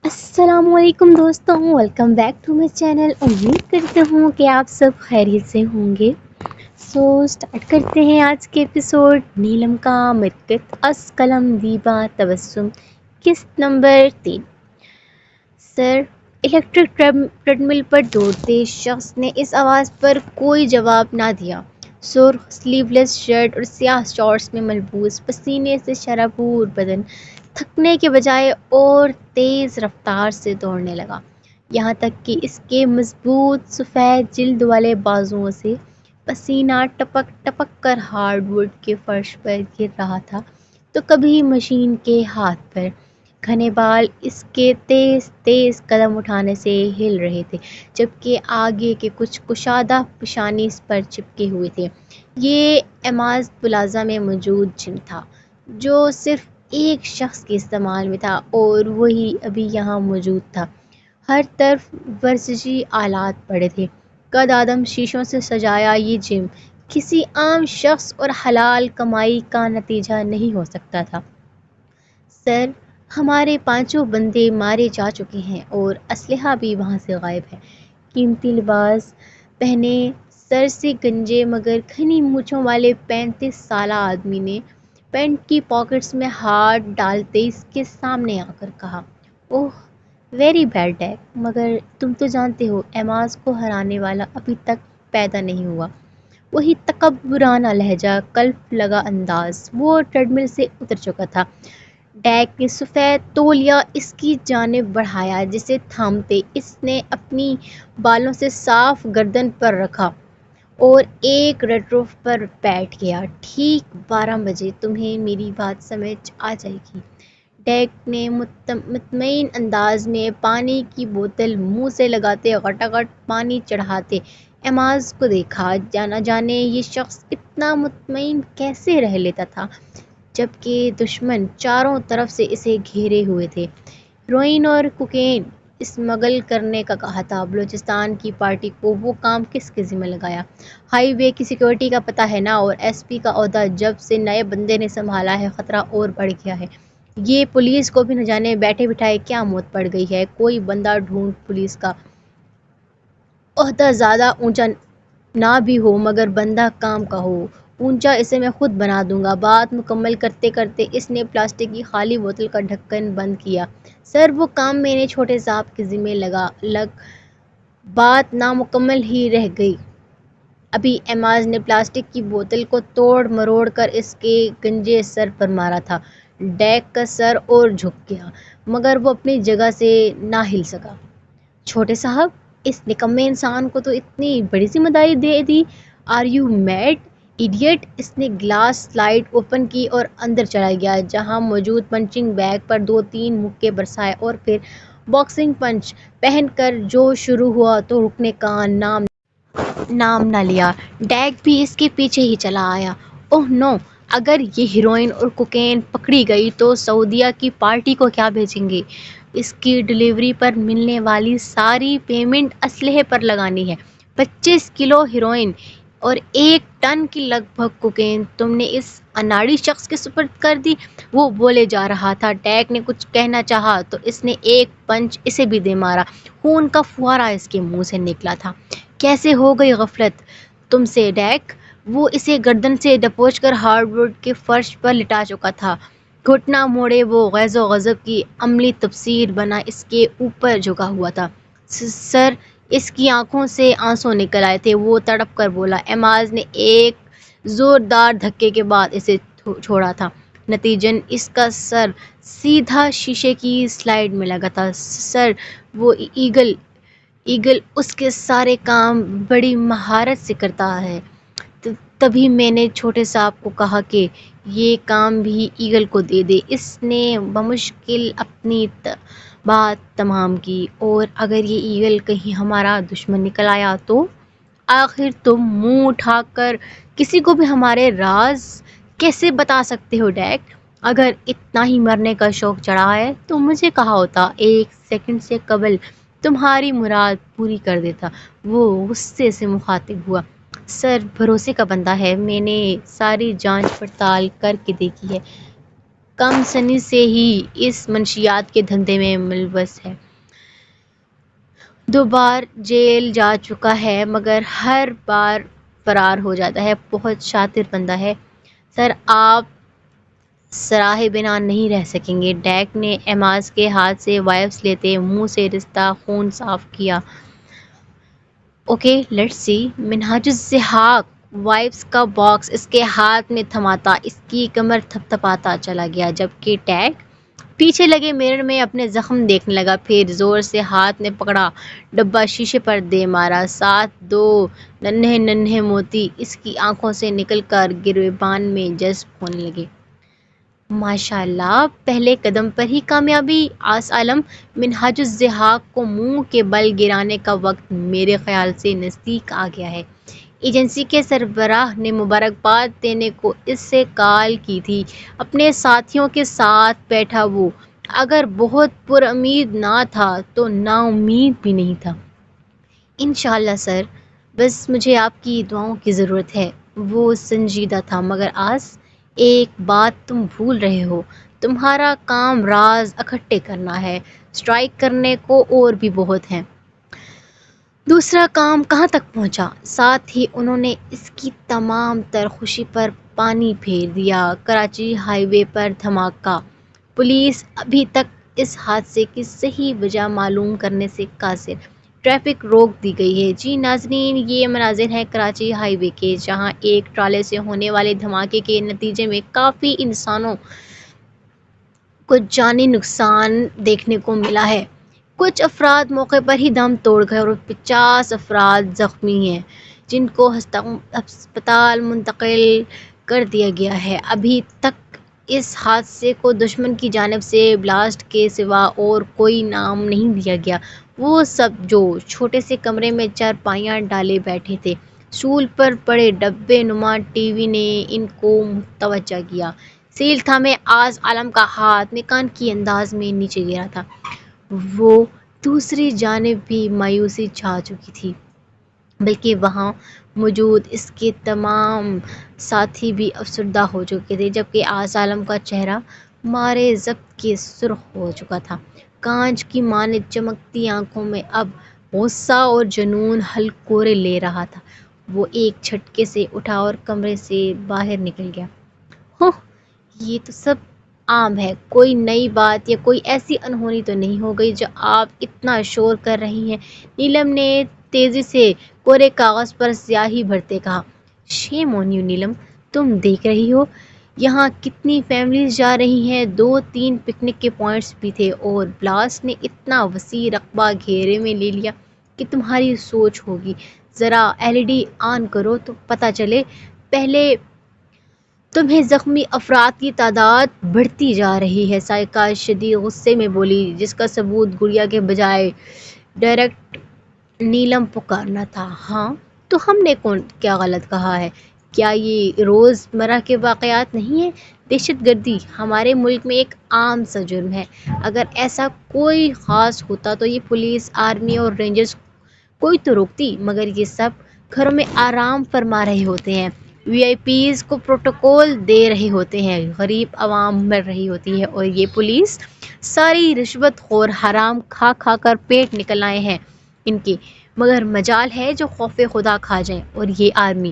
السلام علیکم دوستوں، welcome back to my channel. امید کرتے ہوں کہ آپ سب خیریت سے ہوں گے۔ سٹارٹ کرتے ہیں آج کے ایپیسوڈ نیلم کا مرکت اس قلم دیبا تبسم، قسط نمبر 3۔ سر، الیکٹرک ٹریڈمل پر دوڑتے شخص نے اس آواز پر کوئی جواب نہ دیا۔ سرخ سلیو لیس شرٹ اور سیاہ شارٹس میں ملبوس، پسینے سے شرابور بدن تھکنے کے بجائے اور تیز رفتار سے دوڑنے لگا، یہاں تک کہ اس کے مضبوط سفید جلد والے بازوؤں سے پسینہ ٹپک ٹپک کر ہارڈ ووڈ کے فرش پر گر رہا تھا، تو کبھی مشین کے ہاتھ پر۔ گھنے بال اس کے تیز تیز قدم اٹھانے سے ہل رہے تھے، جبکہ آگے کے کچھ کشادہ پیشانی اس پر چپکے ہوئے تھے۔ یہ ایماز پلازا میں موجود جم تھا، جو صرف ایک شخص کے استعمال میں تھا، اور وہی ابھی یہاں موجود تھا۔ ہر طرف ورزشی آلات پڑے تھے۔ قد آدم شیشوں سے سجایا یہ جم کسی عام شخص اور حلال کمائی کا نتیجہ نہیں ہو سکتا تھا۔ سر، ہمارے 5 بندے مارے جا چکے ہیں اور اسلحہ بھی وہاں سے غائب ہے۔ قیمتی لباس پہنے، سر سے گنجے مگر گھنی مونچھوں والے 35 سالہ آدمی نے پینٹ کی پاکٹس میں ہاتھ ڈالتے اس کے سامنے آ کر کہا، اوہ ویری بیڈ ڈیک، مگر تم تو جانتے ہو ایماز کو ہرانے والا ابھی تک پیدا نہیں ہوا۔ وہی تکبرانہ لہجہ، کلپ لگا انداز۔ وہ ٹریڈمل سے اتر چکا تھا۔ ڈیک نے سفید تولیہ اس کی جانب بڑھایا، جسے تھامتے اس نے اپنی بالوں سے صاف گردن پر رکھا اور ایک ریٹروف پر بیٹھ گیا۔ ٹھیک 12 بجے تمہیں میری بات سمجھ آ جائے گی۔ ڈیک نے مطمئن انداز میں پانی کی بوتل منہ سے لگاتے غٹاغٹ پانی چڑھاتے ایماز کو دیکھا۔ نہ جانے یہ شخص اتنا مطمئن کیسے رہ لیتا تھا، جبکہ دشمن چاروں طرف سے اسے گھیرے ہوئے تھے۔ ہیروئن اور کوکین اسمگل کرنے کا کہا تھا۔ بلوچستان کی پارٹی کو وہ کام کس کے ذمہ لگایا؟ ہائی وے کی سیکورٹی کا پتہ ہے نا، اور ایس پی کا عہدہ جب سے نئے بندے نے سنبھالا ہے خطرہ اور بڑھ گیا ہے۔ یہ پولیس کو بھی نہ جانے بیٹھے بٹھائے کیا موت پڑ گئی ہے۔ کوئی بندہ ڈھونڈ، پولیس کا عہدہ زیادہ اونچا نہ بھی ہو مگر بندہ کام کا ہو، اونچا اسے میں خود بنا دوں گا۔ بات مکمل کرتے کرتے اس نے پلاسٹک کی خالی بوتل کا ڈھکن بند کیا۔ سر، وہ کام میں نے چھوٹے صاحب کے ذمہ بات نامکمل ہی رہ گئی۔ ابھی ایماز نے پلاسٹک کی بوتل کو توڑ مروڑ کر اس کے گنجے سر پر مارا تھا۔ ڈیک کا سر اور جھک گیا، مگر وہ اپنی جگہ سے نہ ہل سکا۔ چھوٹے صاحب، اس نکمے انسان کو تو اتنی بڑی ذمہ داری دے دی۔ Are you mad idiot? اس نے گلاس سلائڈ اوپن کی اور اندر چلا گیا، جہاں موجود پنچنگ بیگ پر 2-3 مکے برسائے اور پھر باکسنگ پنچ پہن کر جو شروع ہوا تو رکنے کا نام نہ لیا۔ ڈیک بھی اس کے پیچھے ہی چلا آیا۔ اوہ نو، اگر یہ ہیروئن اور کوکین پکڑی گئی تو سعودیہ کی پارٹی کو کیا بھیجیں گے؟ اس کی ڈلیوری پر ملنے والی ساری پیمنٹ اسلحے پر لگانی ہے۔ 25 کلو ہیروئن اور 1 ٹن کی لگ بھگ کوکین تم نے اس اناڑی شخص کے سپرد کر دی۔ وہ بولے جا رہا تھا، ڈیک نے کچھ کہنا چاہا تو اس نے ایک پنچ اسے بھی دے مارا۔ خون کا فوارہ اس کے منہ سے نکلا تھا۔ کیسے ہو گئی غفلت تم سے ڈیک؟ وہ اسے گردن سے دبوچ کر ہارڈ ووڈ کے فرش پر لٹا چکا تھا۔ گھٹنا موڑے وہ غیظ و غضب کی عملی تفسیر بنا اس کے اوپر جھکا ہوا تھا۔ سر، اس کی آنکھوں سے آنسو نکل آئے تھے۔ وہ تڑپ کر بولا۔ ایماز نے ایک زوردار دھکے کے بعد اسے چھوڑا تھا، نتیجن اس کا سر سیدھا شیشے کی سلائڈ میں لگا تھا۔ سر، وہ ایگل اس کے سارے کام بڑی مہارت سے کرتا ہے۔ تبھی میں نے چھوٹے صاحب کو کہا کہ یہ کام بھی ایگل کو دے دے۔ اس نے بمشکل اپنی بات تمام کی، اور اگر یہ ایگل کہیں ہمارا دشمن نکل آیا تو؟ آخر تم منہ اٹھا کر کسی کو بھی ہمارے راز کیسے بتا سکتے ہو ڈیک؟ اگر اتنا ہی مرنے کا شوق چڑھا ہے تو مجھے کہا ہوتا، 1 سیکنڈ سے قبل تمہاری مراد پوری کر دیتا۔ وہ غصے سے مخاطب ہوا۔ سر، بھروسے کا بندہ ہے، میں نے ساری جانچ پڑتال کر کے دیکھی ہے۔ کم سنی سے ہی اس منشیات کے دھندے میں ملوث ہے۔ 2 بار جیل جا چکا ہے مگر ہر بار فرار ہو جاتا ہے۔ بہت شاطر بندہ ہے سر، آپ سراہ بنا نہیں رہ سکیں گے۔ ڈیک نے ایماز کے ہاتھ سے وائپس لیتے منہ سے رستا خون صاف کیا۔ Okay let's see. منہاج الضحاک وائپس کا باکس اس کے ہاتھ میں تھماتا اس کی کمر تھپتھپاتا چلا گیا، جبکہ ڈیک پیچھے لگے مرر میں اپنے زخم دیکھنے لگا۔ پھر زور سے ہاتھ نے پکڑا ڈبہ شیشے پر دے مارا۔ ساتھ 2 ننھے ننھے موتی اس کی آنکھوں سے نکل کر گریبان میں جذب ہونے لگے۔ ماشاء اللہ، پہلے قدم پر ہی کامیابی۔ آس عالم، منہاج الضحاک کو منہ کے بل گرانے کا وقت میرے خیال سے نزدیک آ گیا ہے۔ ایجنسی کے سربراہ نے مبارکباد دینے کو اس سے کال کی تھی۔ اپنے ساتھیوں کے ساتھ بیٹھا وہ اگر بہت پر امید نہ تھا تو نا امید بھی نہیں تھا۔ انشاءاللہ سر، بس مجھے آپ کی دعاؤں کی ضرورت ہے۔ وہ سنجیدہ تھا۔ مگر آس، ایک بات تم بھول رہے ہو، تمہارا کام راز اکٹھے کرنا ہے، اسٹرائیک کرنے کو اور بھی بہت ہیں۔ دوسرا کام کہاں تک پہنچا؟ ساتھ ہی انہوں نے اس کی تمام تر خوشی پر پانی پھیر دیا۔ کراچی ہائی وے پر دھماکہ، پولیس ابھی تک اس حادثے کی صحیح وجہ معلوم کرنے سے قاصر، ٹریفک روک دی گئی ہے۔ جی ناظرین، یہ مناظر ہیں کراچی ہائی وے کے، جہاں ایک ٹرالے سے ہونے والے دھماکے کے نتیجے میں کافی انسانوں کو جانی نقصان دیکھنے کو ملا ہے۔ کچھ افراد موقع پر ہی دم توڑ گئے اور 50 افراد زخمی ہیں، جن کو ہسپتال منتقل کر دیا گیا ہے۔ ابھی تک اس حادثے کو دشمن کی جانب سے بلاسٹ کے سوا اور کوئی نام نہیں دیا گیا۔ وہ سب جو چھوٹے سے کمرے میں چارپائیاں ڈالے بیٹھے تھے، اسٹول پر پڑے ڈبے نما ٹی وی نے ان کو متوجہ کیا۔ سیل تھامے آس عالم کا ہاتھ میکانیکی انداز میں نیچے گرا تھا۔ وہ دوسری جانب بھی مایوسی چھا چکی تھی، بلکہ وہاں موجود اس کے تمام ساتھی بھی افسردہ ہو چکے تھے، جبکہ آس عالم کا چہرہ مارے ضبط کے سرخ ہو چکا تھا۔ کانچ کی مانند چمکتی آنکھوں میں اب غصہ اور جنون ہلکورے لے رہا تھا۔ وہ ایک جھٹکے سے اٹھا اور کمرے سے باہر نکل گیا۔ یہ تو سب عام ہے، کوئی نئی بات یا کوئی ایسی انہونی تو نہیں ہو گئی جو آپ اتنا شور کر رہی ہیں؟ نیلم نے تیزی سے کورے کاغذ پر سیاہی بھرتے کہا۔ شیم آن یو نیلم، تم دیکھ رہی ہو یہاں کتنی فیملیز جا رہی ہیں۔ 2-3 پکنک کے پوائنٹس بھی تھے اور بلاسٹ نے اتنا وسیع رقبہ گھیرے میں لے لیا کہ تمہاری سوچ ہوگی۔ ذرا LED آن کرو تو پتہ چلے۔ پہلے تمہیں زخمی افراد کی تعداد بڑھتی جا رہی ہے، سائقہ شدید غصے میں بولی، جس کا ثبوت گڑیا کے بجائے ڈائریکٹ نیلم پکارنا تھا۔ ہاں تو ہم نے کیا غلط کہا ہے؟ کیا یہ روز مرہ کے واقعات نہیں ہیں؟ دہشت گردی ہمارے ملک میں ایک عام سا جرم ہے۔ اگر ایسا کوئی خاص ہوتا تو یہ پولیس، آرمی اور رینجرز کوئی تو روکتی، مگر یہ سب گھروں میں آرام فرما رہے ہوتے ہیں، VIPs کو پروٹوکول دے رہے ہوتے ہیں، غریب عوام مر رہی ہوتی ہے، اور یہ پولیس ساری رشوت خور حرام کھا کھا کر پیٹ نکل آئے ہیں ان کے، مگر مجال ہے جو خوف خدا کھا جائیں۔ اور یہ آرمی،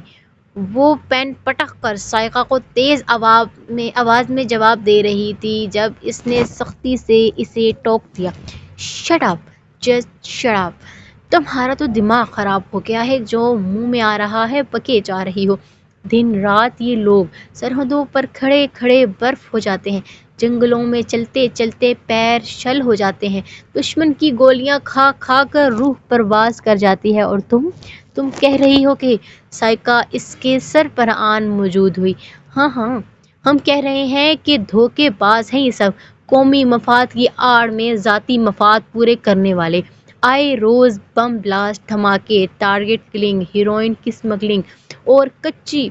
وہ پین پٹک کر سائقہ کو تیز آواز میں جواب دے رہی تھی جب اس نے سختی سے اسے ٹوک دیا۔ Shut up, just shut up, تمہارا تو دماغ خراب ہو گیا ہے، جو منہ میں آ رہا ہے بکے جا رہی ہو۔ دن رات یہ لوگ سرحدوں پر کھڑے کھڑے برف ہو جاتے ہیں، جنگلوں میں چلتے چلتے پیر شل ہو جاتے ہیں، دشمن کی گولیاں کھا کھا کر روح پرواز کر جاتی ہے، اور تم کہہ رہی ہو کہ سائقہ اس کے سر پر آن موجود ہوئی۔ ہاں، ہم کہہ رہے ہیں کہ دھوکے باز ہیں یہ سب، قومی مفاد کی آڑ میں ذاتی مفاد پورے کرنے والے۔ آئے روز بم بلاسٹ، دھماکے، ٹارگٹ کلنگ، ہیروئن کی سمگلنگ اور کچی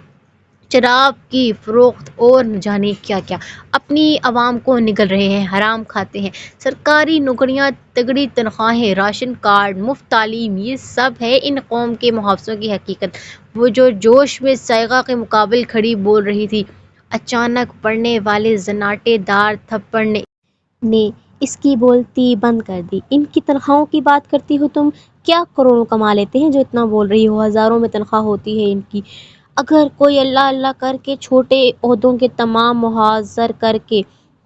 شراب کی فروخت اور نہ جانے کیا کیا، اپنی عوام کو نگل رہے ہیں، حرام کھاتے ہیں۔ سرکاری نوکریاں، تگڑی تنخواہیں، راشن کارڈ، مفت تعلیم، یہ سب ہے ان قوم کے محافظوں کی حقیقت۔ وہ جو جوش میں سائقہ کے مقابل کھڑی بول رہی تھی، اچانک پڑنے والے زناٹے دار تھپڑ نے اس کی بولتی بند کر دی۔ ان کی تنخواہوں کی بات کرتی ہو تم؟ کیا کروڑوں کما لیتے ہیں جو اتنا بول رہی ہو؟ ہزاروں میں تنخواہ ہوتی ہے ان کی۔ اگر کوئی اللہ اللہ کر کے چھوٹے عہدوں کے تمام محاصر کر کے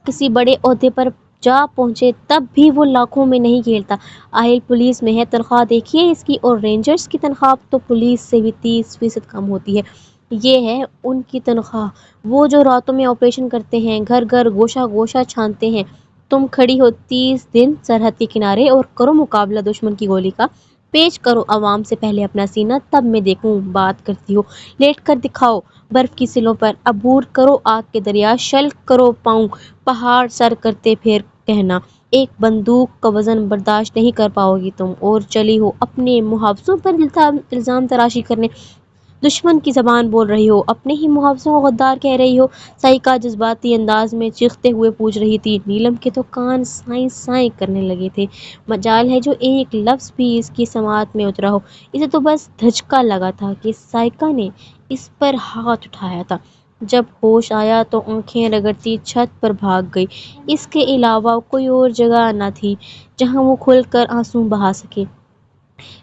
کسی بڑے عہدے پر جا پہنچے تب بھی وہ لاکھوں میں نہیں کھیلتا۔ آہل پولیس میں ہے، تنخواہ دیکھیے اس کی، اور رینجرز کی تنخواہ تو پولیس سے بھی 30% کم ہوتی ہے۔ یہ ہے ان کی تنخواہ، وہ جو راتوں میں آپریشن کرتے ہیں، گھر گھر گوشہ گوشہ چھانتے ہیں۔ تم کھڑی ہو 30 دن سرحد کے کنارے اور کرو مقابلہ دشمن کی گولی کا۔ پیش کرو عوام سے پہلے اپنا سینہ، تب میں دیکھوں بات کرتی ہو۔ لیٹ کر دکھاؤ برف کی سلوں پر، عبور کرو آگ کے دریا، شلک کرو پاؤں پہاڑ سر کرتے پھر کہنا ایک بندوق کا وزن برداشت نہیں کر پاؤ گی تم، اور چلی ہو اپنے محافظوں پر الزام تراشی کرنے۔ دشمن کی زبان بول رہی ہو، اپنے ہی محافظوں کو غدار کہہ رہی ہو۔ سائیکا جذباتی انداز میں چیختے ہوئے پوچھ رہی تھی۔ نیلم کے تو کان سائیں سائیں کرنے لگے تھے۔ مجال ہے جو ایک لفظ بھی اس کی سماعت میں اترا ہو۔ اسے تو بس دھچکا لگا تھا کہ سائیکا نے اس پر ہاتھ اٹھایا تھا۔ جب ہوش آیا تو آنکھیں رگڑتی چھت پر بھاگ گئی۔ اس کے علاوہ کوئی اور جگہ نہ تھی جہاں وہ کھل کر آنسو بہا سکے۔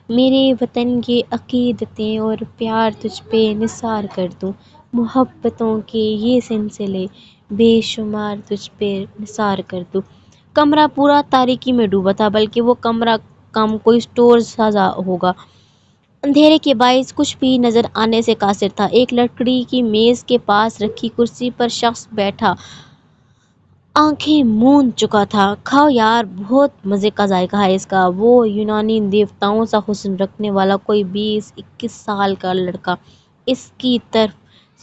میرے وطن کے عقیدتیں اور پیار تجھ پہ نثار کر دوں، محبتوں کے یہ سلسلے بے شمار تجھ پہ نثار کر دوں۔ کمرہ پورا تاریکی میں ڈوبا تھا، بلکہ وہ کمرہ کم کوئی اسٹور سا ہوگا۔ اندھیرے کے باعث کچھ بھی نظر آنے سے قاصر تھا۔ ایک لکڑی کی میز کے پاس رکھی کرسی پر شخص بیٹھا آنکھیں موند چکا تھا۔ کھاؤ یار، بہت مزے کا ذائقہ ہے اس کا۔ وہ یونانی دیوتاؤں سا حسن رکھنے والا کوئی 20-21 سال کا لڑکا اس کی طرف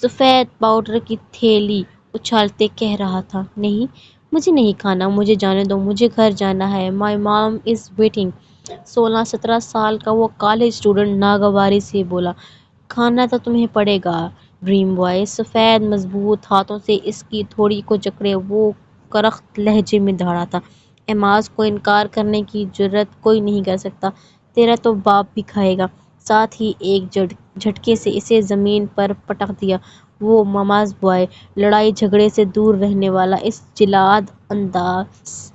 سفید پاؤڈر کی تھیلی اچھالتے کہہ رہا تھا۔ نہیں، مجھے نہیں کھانا، مجھے جانے دو، مجھے گھر جانا ہے۔ مائی مام از ویٹنگ۔ 16-17 سال کا وہ کالج اسٹوڈنٹ ناگواری سے بولا۔ کھانا تو تمہیں پڑے گا ڈریم بوائے۔ سفید مضبوط ہاتھوں سے اس کی تھوڑی کو جکڑے وہ کرخت لہجے میں دھاڑا تھا۔ ایماز کو انکار کرنے کی جرات کوئی نہیں کر سکتا، تیرا تو باپ بھی کھائے گا۔ ساتھ ہی ایک جھٹکے سے اسے زمین پر پٹک دیا۔ وہ ماماز بوائے، لڑائی جھگڑے سے دور رہنے والا، اس جلاد انداز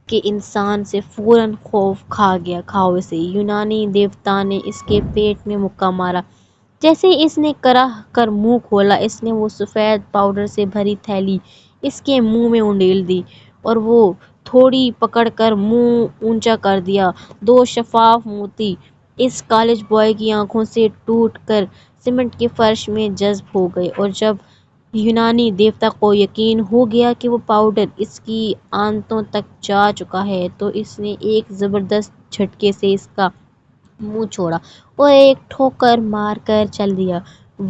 کے انسان سے فوراً خوف کھا گیا۔ کھاؤ اسے۔ یونانی دیوتا نے اس کے پیٹ میں مکہ مارا۔ جیسے اس نے کراہ کر منہ کھولا، اس نے وہ سفید پاؤڈر سے بھری تھیلی اس کے منہ میں انڈیل دی، اور وہ تھوڑی پکڑ کر منہ اونچا کر دیا۔ 2 شفاف موتی اس کالج بوائے کی آنکھوں سے ٹوٹ کر سیمنٹ کے فرش میں جذب ہو گئے، اور جب یونانی دیوتا کو یقین ہو گیا کہ وہ پاؤڈر اس کی آنتوں تک جا چکا ہے تو اس نے ایک زبردست جھٹکے سے اس کا منہ چھوڑا اور ایک ٹھوکر مار کر چل دیا۔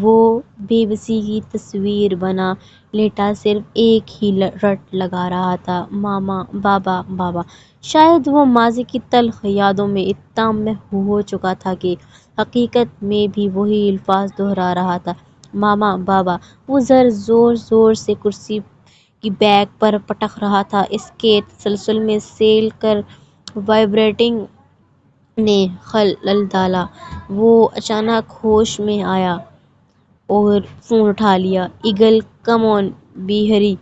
وہ بے بسی کی تصویر بنا لیٹا صرف ایک ہی رٹ لگا رہا تھا، ماما، بابا، بابا۔ شاید وہ ماضی کی تلخ یادوں میں اتنا محو ہو چکا تھا کہ حقیقت میں بھی وہی الفاظ دہرا رہا تھا، ماما، بابا۔ وہ زور زور سے کرسی کی بیک پر پٹک رہا تھا۔ اس کے تسلسل میں سیل کر وائبریٹنگ نے خلل ڈالا۔ وہ اچانک ہوش میں آیا اور فون اٹھا لیا۔ Eagle, come on, be hurry,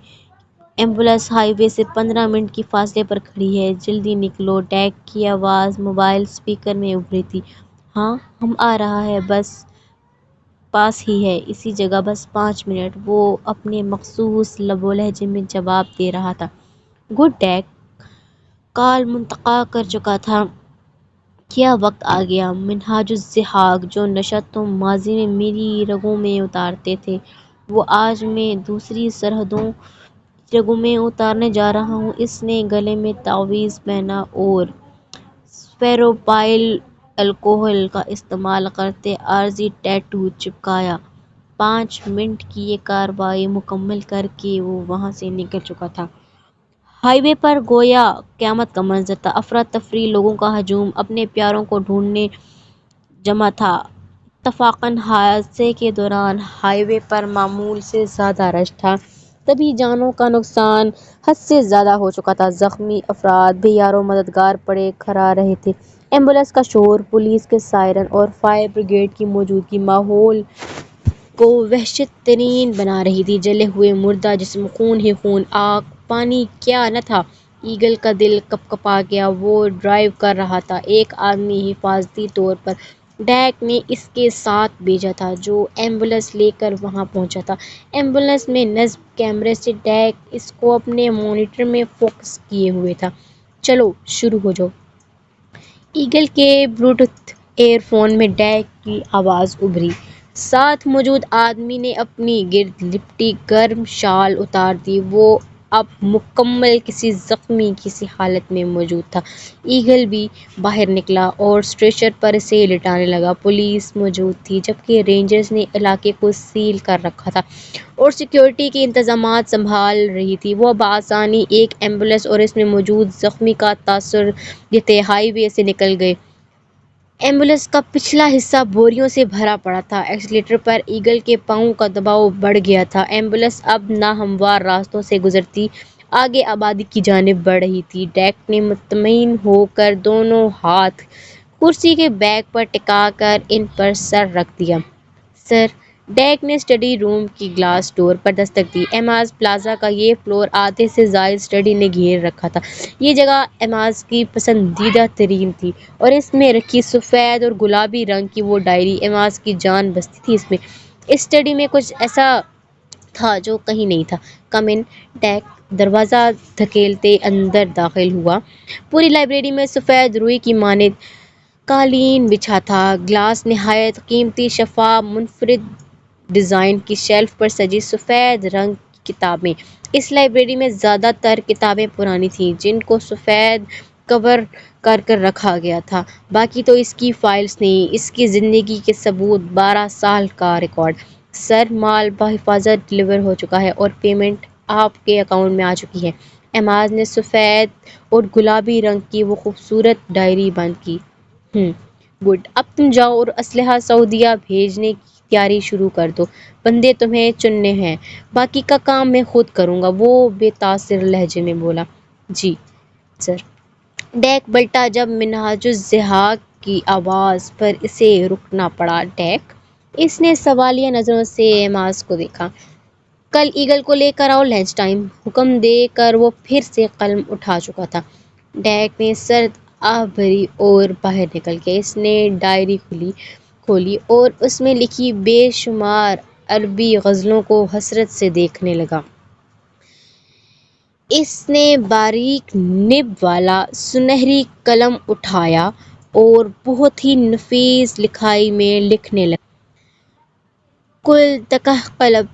ambulance highway سے 15 منٹ کی فاصلے پر کھڑی ہے، جلدی نکلو۔ ڈیک کی آواز موبائل اسپیکر میں ابھری تھی۔ ہاں، ہم آ رہا ہے، بس پاس ہی ہے، اسی جگہ، بس 5 منٹ۔ وہ اپنے مخصوص لب و لہجے میں جواب دے رہا تھا۔ گڈ ڈیک کال منقطع کر چکا تھا۔ کیا وقت آ گیا۔ منہاج الزحاق، جو نشہ تم ماضی میں میری رگوں میں اتارتے تھے، وہ آج میں دوسری سرحدوں کی رگوں میں اتارنے جا رہا ہوں۔ اس نے گلے میں تعویذ پہنا اور سپیروپائل الکحل کا استعمال کرتے عارضی ٹیٹو چپکایا۔ 5 منٹ کی یہ کارروائی مکمل کر کے وہ وہاں سے نکل چکا تھا۔ ہائی وے پر گویا قیامت کا منظر تھا۔ افراتفری، لوگوں کا ہجوم، اپنے پیاروں کو ڈھونڈنے جمع تھا۔ اتفاقاً حادثے کے دوران ہائی وے پر معمول سے زیادہ رش تھا، طبی جانوں کا نقصان حد سے زیادہ ہو چکا تھا۔ زخمی افراد بے یار و مددگار پڑے کھرا رہے تھے۔ ایمبولینس کا شور، پولیس کے سائرن اور فائر بریگیڈ کی موجودگی ماحول کو وحشت ترین بنا رہی تھی۔ جلے ہوئے مردہ جسم، خون ہی خون، آگ پانی کیا نہ تھا۔ ایگل کا دل کپ کپا گیا۔ وہ ڈرائیو کر رہا تھا۔ ایک آدمی حفاظتی طور پر ڈیک نے اس کے ساتھ بھیجا تھا جو ایمبولینس لے کر وہاں پہنچا تھا۔ ایمبولینس میں نصب کیمرے سے ڈیک اس کو اپنے مانیٹر میں فوکس کیے ہوئے تھا۔ چلو شروع ہو جاؤ۔ ایگل کے بلوٹوتھ ایئر فون میں ڈیک کی آواز ابھری۔ ساتھ موجود آدمی نے اپنی گرد لپٹی گرم شال اتار دی۔ وہ اب مکمل کسی زخمی کی حالت میں موجود تھا۔ ایگل بھی باہر نکلا اور اسٹریچر پر اسے لٹانے لگا۔ پولیس موجود تھی جبکہ رینجرز نے علاقے کو سیل کر رکھا تھا اور سیکیورٹی کے انتظامات سنبھال رہی تھی۔ وہ بآسانی ایک ایمبولینس اور اس میں موجود زخمی کا تاثر دیتے ہائی وے سے نکل گئے۔ ایمبولینس کا پچھلا حصہ بوریوں سے بھرا پڑا تھا۔ ایکسیلیٹر پر ایگل کے پاؤں کا دباؤ بڑھ گیا تھا۔ ایمبولینس اب ناہموار راستوں سے گزرتی آگے آبادی کی جانب بڑھ رہی تھی۔ ڈیک نے مطمئن ہو کر دونوں ہاتھ کرسی کے بیک پر ٹکا کر ان پر سر رکھ دیا۔ سر، ڈیک نے اسٹڈی روم کی گلاس ڈور پر دستک دی۔ ایماز پلازا کا یہ فلور آدھے سے زائد اسٹڈی نے گھیر رکھا تھا۔ یہ جگہ ایماز کی پسندیدہ ترین تھی اور اس میں رکھی سفید اور گلابی رنگ کی وہ ڈائری، ایماز کی جان بستی تھی اس میں۔ اس اسٹڈی میں کچھ ایسا تھا جو کہیں نہیں تھا۔ کم ان۔ ڈیک دروازہ دھکیلتے اندر داخل ہوا۔ پوری لائبریری میں سفید روئی کی مانند قالین بچھا تھا۔ گلاس نہایت قیمتی شفاف منفرد ڈیزائن کی شیلف پر سجی سفید رنگ کی کتابیں۔ اس لائبریری میں زیادہ تر کتابیں پرانی تھیں جن کو سفید کور کر کر رکھا گیا تھا۔ باقی تو اس کی فائلز نہیں، اس کی زندگی کے ثبوت، 12 سال کا ریکارڈ۔ سر، مال بحفاظت ڈلیور ہو چکا ہے اور پیمنٹ آپ کے اکاؤنٹ میں آ چکی ہے۔ ایماز نے سفید اور گلابی رنگ کی وہ خوبصورت ڈائری بند کی۔ گڈ، اب تم جاؤ اور اسلحہ سعودیہ بھیجنے کی تیاری شروع کر دو۔ بندے تمہیں چننے ہیں، باقی کا کام میں خود کروں گا، وہ بے تاثر لہجے میں بولا۔ جی سر۔ ڈیک پلٹا جب منہاج الضحاک کی آواز پر اسے رکنا پڑا۔ ڈیک، اس نے سوالیہ نظروں سے ایماز کو دیکھا۔ کل ایگل کو لے کر آؤ، لنچ ٹائم، حکم دے کر وہ پھر سے قلم اٹھا چکا تھا۔ ڈیک نے سرد آہ بھری اور باہر نکل گیا۔ اس نے ڈائری کھولی اور اس میں لکھی بے شمار عربی غزلوں کو حسرت سے دیکھنے لگا۔ اس نے باریک نب والا سنہری قلم اٹھایا اور بہت ہی نفیس لکھائی میں لکھنے لگا۔ کل دقہ قلب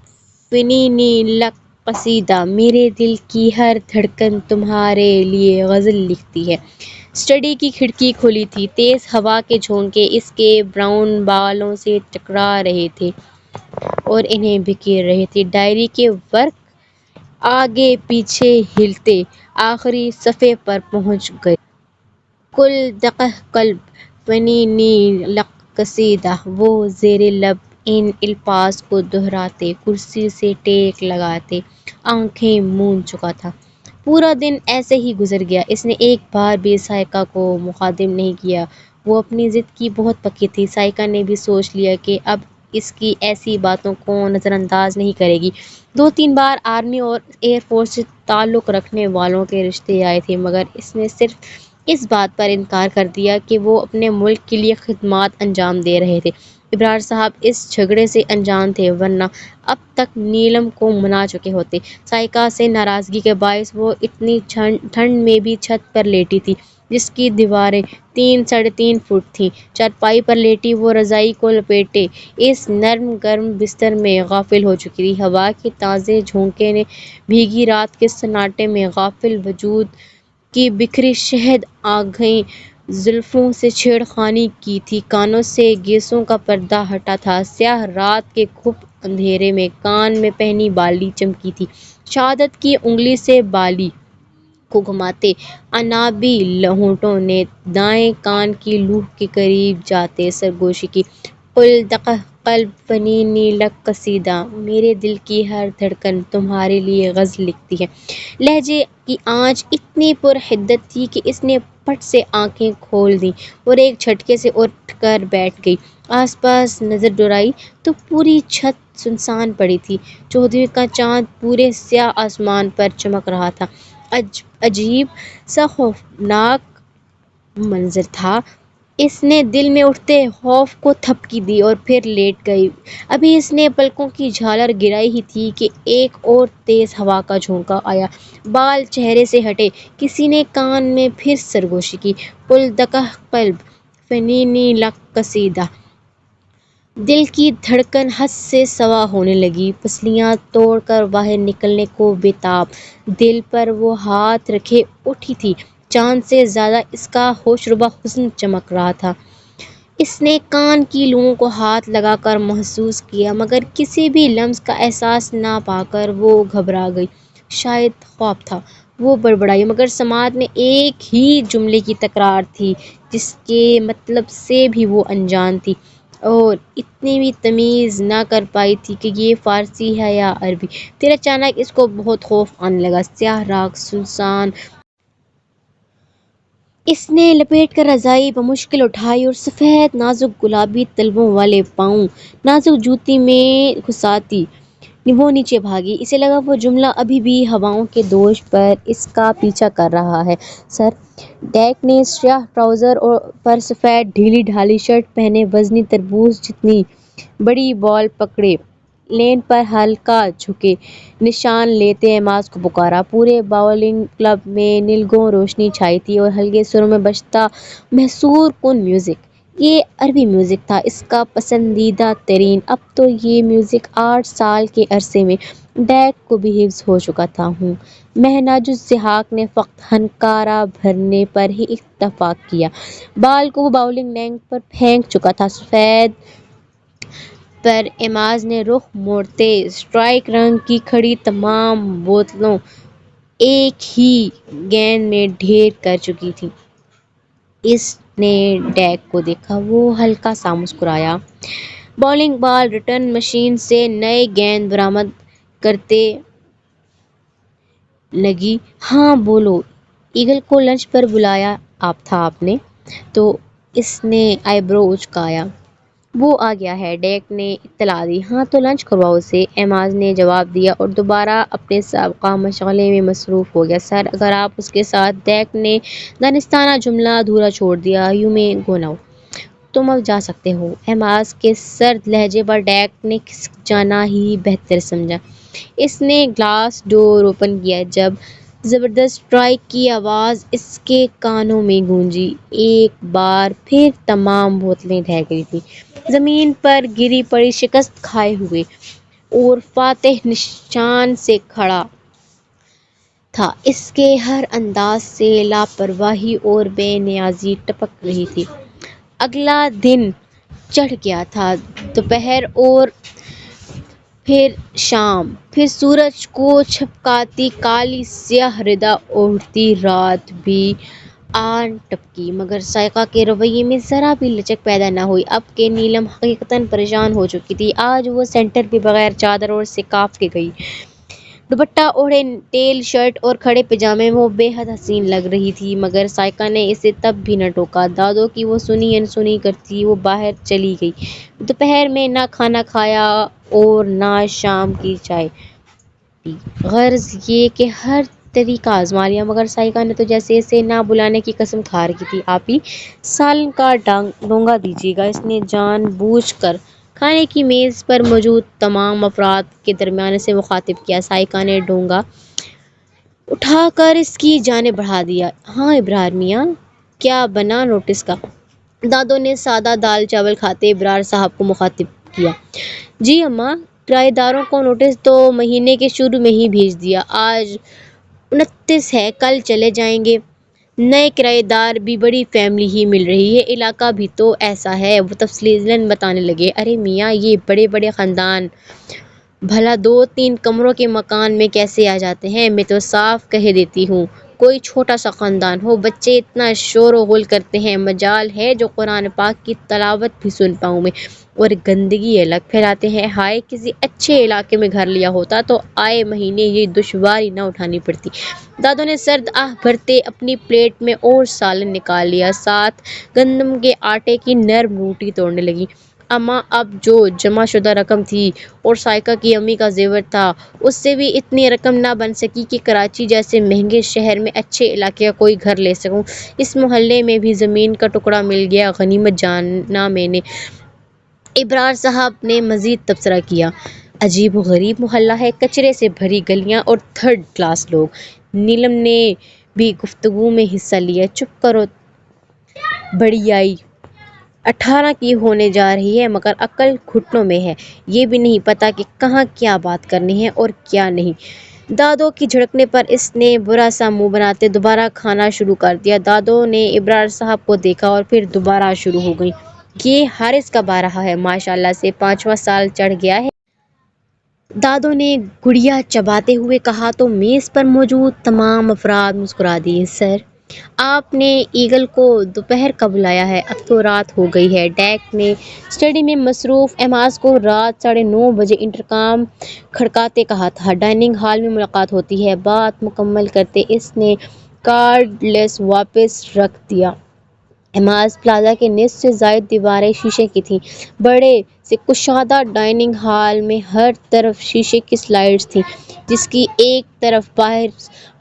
فنینی لک قصیدہ، میرے دل کی ہر دھڑکن تمہارے لیے غزل لکھتی ہے۔ اسٹڈی کی کھڑکی کھلی تھی۔ تیز ہوا کے جھونکے اس کے براؤن بالوں سے ٹکرا رہے تھے اور انہیں بکھیر رہے تھے۔ ڈائری کے ورق آگے پیچھے ہلتے آخری صفحے پر پہنچ گئے۔ کل دقہ قلب فنینی لک قصیدہ، وہ زیر لب ان الفاظ کو دہراتے، کرسی سے ٹیک لگاتے آنکھیں موند چکا تھا۔ پورا دن ایسے ہی گزر گیا۔ اس نے ایک بار بھی سائقہ کو مخاطب نہیں کیا۔ وہ اپنی ضد کی بہت پکی تھی۔ سائقہ نے بھی سوچ لیا کہ اب اس کی ایسی باتوں کو نظر انداز نہیں کرے گی۔ 2-3 بار آرمی اور ایئر فورس سے تعلق رکھنے والوں کے رشتے آئے تھے مگر اس نے صرف اس بات پر انکار کر دیا کہ وہ اپنے ملک کے لیے خدمات انجام دے رہے تھے۔ ابرار صاحب اس جھگڑے سے انجان تھے ورنہ اب تک نیلم کو منا چکے ہوتے۔ سائقہ سے ناراضگی کے باعث وہ اتنی ٹھنڈ میں بھی چھت پر لیٹی تھی جس کی دیواریں 3-3.5 فٹ تھیں۔ چارپائی پر لیٹی وہ رضائی کو لپیٹے اس نرم گرم بستر میں غافل ہو چکی تھی۔ ہوا کے تازے جھونکے نے بھیگی رات کے سناٹے میں غافل وجود کی بکھری شہد آگئی زلفوں سے چھیڑ خانی کی تھی۔ کانوں سے گیسوں کا پردہ ہٹا تھا۔ سیاہ رات کے گھپ اندھیرے میں کان میں پہنی بالی چمکی تھی۔ شہادت کی انگلی سے بالی کو گھماتے عنابی ہونٹوں نے دائیں کان کی لوح کے قریب جاتے سرگوشی کی۔ کل دقہ قلب فنینی لک قصیدہ، میرے دل کی ہر دھڑکن تمہارے لیے غزل لکھتی ہے۔ لہجے کی آنچ اتنی پر حدت تھی کہ اس نے پٹ سے آنکھیں کھول دیں اور ایک جھٹکے سے اٹھ کر بیٹھ گئی۔ آس پاس نظر دوڑائی تو پوری چھت سنسان پڑی تھی۔ 14ویں کا چاند پورے سیاہ آسمان پر چمک رہا تھا۔ عجیب سا خوفناک منظر تھا۔ اس نے دل میں اٹھتے خوف کو تھپکی دی اور پھر لیٹ گئی۔ ابھی اس نے پلکوں کی جھالر گرائی ہی تھی کہ ایک اور تیز ہوا کا جھونکا آیا۔ بال چہرے سے ہٹے، کسی نے کان میں پھر سرگوشی کی۔ قل دق قلب فنینی لک قصیدہ۔ دل کی دھڑکن حد سے سوا ہونے لگی، پسلیاں توڑ کر باہر نکلنے کو بےتاب۔ دل پر وہ ہاتھ رکھے اٹھی تھی۔ چاند سے زیادہ اس کا ہوشربا حسن چمک رہا تھا۔ اس نے کان کی لوؤں کو ہاتھ لگا کر محسوس کیا، مگر کسی بھی لمس کا احساس نہ پا کر وہ گھبرا گئی۔ شاید خواب تھا۔ وہ بڑبڑائی، مگر سماعت میں ایک ہی جملے کی تکرار تھی جس کے مطلب سے بھی وہ انجان تھی اور اتنی بھی تمیز نہ کر پائی تھی کہ یہ فارسی ہے یا عربی۔ پھر اچانک اس کو بہت خوف آنے لگا۔ سیاہ راکھ سنسان۔ اس نے لپیٹ کر رضائی بمشکل اٹھائی اور سفید نازک گلابی تلووں والے پاؤں نازک جوتی میں گھساتی وہ نیچے بھاگی۔ اسے لگا وہ جملہ ابھی بھی ہواؤں کے دوش پر اس کا پیچھا کر رہا ہے۔ سر ڈیک نے سیاہ ٹراؤزر پر سفید ڈھیلی ڈھالی شرٹ پہنے وزنی تربوز جتنی بڑی بال پکڑے لین پر ہلکا جھکے نشان لیتے ایماز کو پکارا۔ پورے باؤلنگ کلب میں نیلگوں روشنی چھائی تھی اور ہلکے سروں میں بجتا محصور کن میوزک۔ یہ عربی میوزک تھا اس کا پسندیدہ ترین۔ اب تو یہ میوزک 8 سال کے عرصے میں ڈیک کو بھی حفظ ہو چکا تھا۔ مہناج الضحاک نے فقط ہنکارا بھرنے پر ہی اتفاق کیا۔ بال کو وہ باؤلنگ لین پر پھینک چکا تھا۔ سفید پر ایماز نے رخ موڑتے اسٹرائک رنگ کی کھڑی تمام بوتلوں ایک ہی گیند میں ڈھیر کر چکی تھیں۔ اس نے ڈیک کو دیکھا۔ وہ ہلکا سا مسکرایا۔ باؤلنگ بال ریٹرن مشین سے نئی گیند برآمد کرتے لگی۔ ہاں بولو ایگل کو لنچ پر بلایا تھا آپ نے؟ تو اس نے آئی برو اچکایا۔ وہ آ گیا ہے، ڈیک نے اطلاع دی۔ ہاں تو لنچ کرواؤ اسے، ایماز نے جواب دیا اور دوبارہ اپنے سابقہ مشغلے میں مصروف ہو گیا۔ سر اگر آپ اس کے ساتھ، ڈیک نے دانستانہ جملہ ادھورا چھوڑ دیا۔ You may go now. تم اب جا سکتے ہو۔ ایماز کے سرد لہجے پر ڈیک نے کھسک جانا ہی بہتر سمجھا۔ اس نے گلاس ڈور اوپن کیا جب زبردست اسٹرائک کی آواز اس کے کانوں میں گونجی۔ ایک بار پھر تمام بوتلیں ڈھہ گئی تھیں، زمین پر گری پڑی شکست کھائے ہوئے، اور فاتح نشان سے کھڑا تھا۔ اس کے ہر انداز سے لاپرواہی اور بے نیازی ٹپک رہی تھی۔ اگلا دن چڑھ گیا تھا۔ دوپہر اور پھر شام، پھر سورج کو چھپکاتی کالی سیاہ ردا اوڑھتی رات بھی آن ٹپکی، مگر سائقہ کے رویے میں ذرا بھی لچک پیدا نہ ہوئی۔ اب کہ نیلم حقیقتاً پریشان ہو چکی تھی، آج وہ سینٹر پہ بغیر چادر اور سکارف کے گئی۔ دوپٹہ اوڑھے، ٹیل شرٹ اور کھڑے پاجامے میں وہ بے حد حسین لگ رہی تھی، مگر سائقہ نے اسے تب بھی نہ ٹوکا۔ دادوں کی وہ سنی انسنی کرتی وہ باہر چلی گئی۔ دوپہر میں نہ کھانا کھایا اور نہ شام کی چائے پی۔ غرض یہ کہ ہر طریقہ آزما لیا، مگر سائقہ نے تو جیسے اسے نہ بلانے کی قسم کھا رکھی تھی۔ آپی سالن کا ڈونگا دیجیے گا، اس نے جان بوجھ کر کھانے کی میز پر موجود تمام افراد کے درمیان اسے مخاطب کیا۔ سائقہ نے ڈونگا اٹھا کر اس کی جانب بڑھا دیا۔ ہاں ابرار میاں، کیا بنا نوٹس کا؟ دادوں نے سادہ دال چاول کھاتے ابرار صاحب کو مخاطب کیا۔ جی اماں، کرایہ داروں کو نوٹس تو مہینے کے شروع میں ہی بھیج دیا۔ آج 29 ہے، کل چلے جائیں گے۔ نئے کرایہ دار بھی بڑی فیملی ہی مل رہی ہے، علاقہ بھی تو ایسا ہے۔ وہ تفصیلاً بتانے لگے۔ ارے میاں، یہ بڑے بڑے خاندان بھلا 2-3 کمروں کے مکان میں کیسے آ جاتے ہیں؟ میں تو صاف کہہ دیتی ہوں کوئی چھوٹا سا خاندان ہو، بچے اتنا شور و غل کرتے ہیں، مجال ہے جو قرآن پاک کی تلاوت بھی سن پاؤں میں، اور گندگی الگ پھیلاتے ہیں۔ ہائے کسی اچھے علاقے میں گھر لیا ہوتا تو آئے مہینے یہ دشواری نہ اٹھانی پڑتی۔ دادوں نے سرد آہ بھرتے اپنی پلیٹ میں اور سالن نکال لیا، ساتھ گندم کے آٹے کی نرم روٹی توڑنے لگی۔ اماں اب جو جمع شدہ رقم تھی اور سائقہ کی امی کا زیور تھا، اس سے بھی اتنی رقم نہ بن سکی کہ کراچی جیسے مہنگے شہر میں اچھے علاقے کا کوئی گھر لے سکوں۔ اس محلے میں بھی زمین کا ٹکڑا مل گیا، غنیمت جانا میں نے۔ ابرار صاحب نے مزید تبصرہ کیا، عجیب و غریب محلہ ہے، کچرے سے بھری گلیاں اور تھرڈ کلاس لوگ۔ نیلم نے بھی گفتگو میں حصہ لیا، چپ کرو بڑی آئی، 18 کی ہونے جا رہی ہے مگر عقل گھٹنوں میں ہے، یہ بھی نہیں پتا کہ کہاں کیا بات کرنی ہے اور کیا نہیں۔ دادوں کی جھڑکنے پر اس نے برا سا منہ بناتے دوبارہ کھانا شروع کر دیا۔ دادوں نے ابرار صاحب کو دیکھا اور پھر دوبارہ شروع ہو گئیں، یہ حارث کب آ رہا ہے؟ ماشاءاللہ سے 5واں سال چڑھ گیا ہے۔ دادوں نے گڑیا چباتے ہوئے کہا تو میز پر موجود تمام افراد مسکرا دیے۔ سر، آپ نے ایگل کو دوپہر کا بلایا ہے؟ اب تو رات ہو گئی ہے۔ ڈیک نے اسٹڈی میں مصروف ایماز کو رات 9:30 بجے انٹرکام کھڑکاتے کہا تھا، ڈائننگ ہال میں ملاقات ہوتی ہے۔ بات مکمل کرتے اس نے کارڈ لیس واپس رکھ دیا۔ ایماز پلازا کے نصف سے زائد دیواریں شیشے کی تھیں۔ بڑے سے کشادہ ڈائننگ ہال میں ہر طرف شیشے کی سلائڈز تھیں، جس کی ایک طرف باہر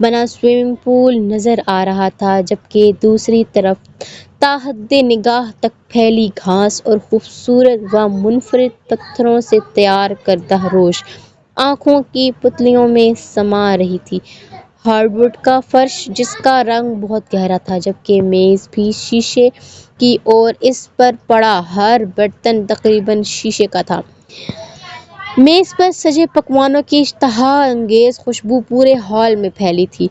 بنا سوئمنگ پول نظر آ رہا تھا جبکہ دوسری طرف تا حد نگاہ تک پھیلی گھاس اور خوبصورت و منفرد پتھروں سے تیار کردہ روش آنکھوں کی پتلیوں میں سما رہی تھی۔ ہارڈ ووڈ کا فرش جس کا رنگ بہت گہرا تھا، جبکہ میز بھی شیشے کی اور اس پر پڑا ہر برتن تقریباً شیشے کا تھا۔ میز پر سجے پکوانوں کی اشتہا انگیز خوشبو پورے ہال میں پھیلی تھی۔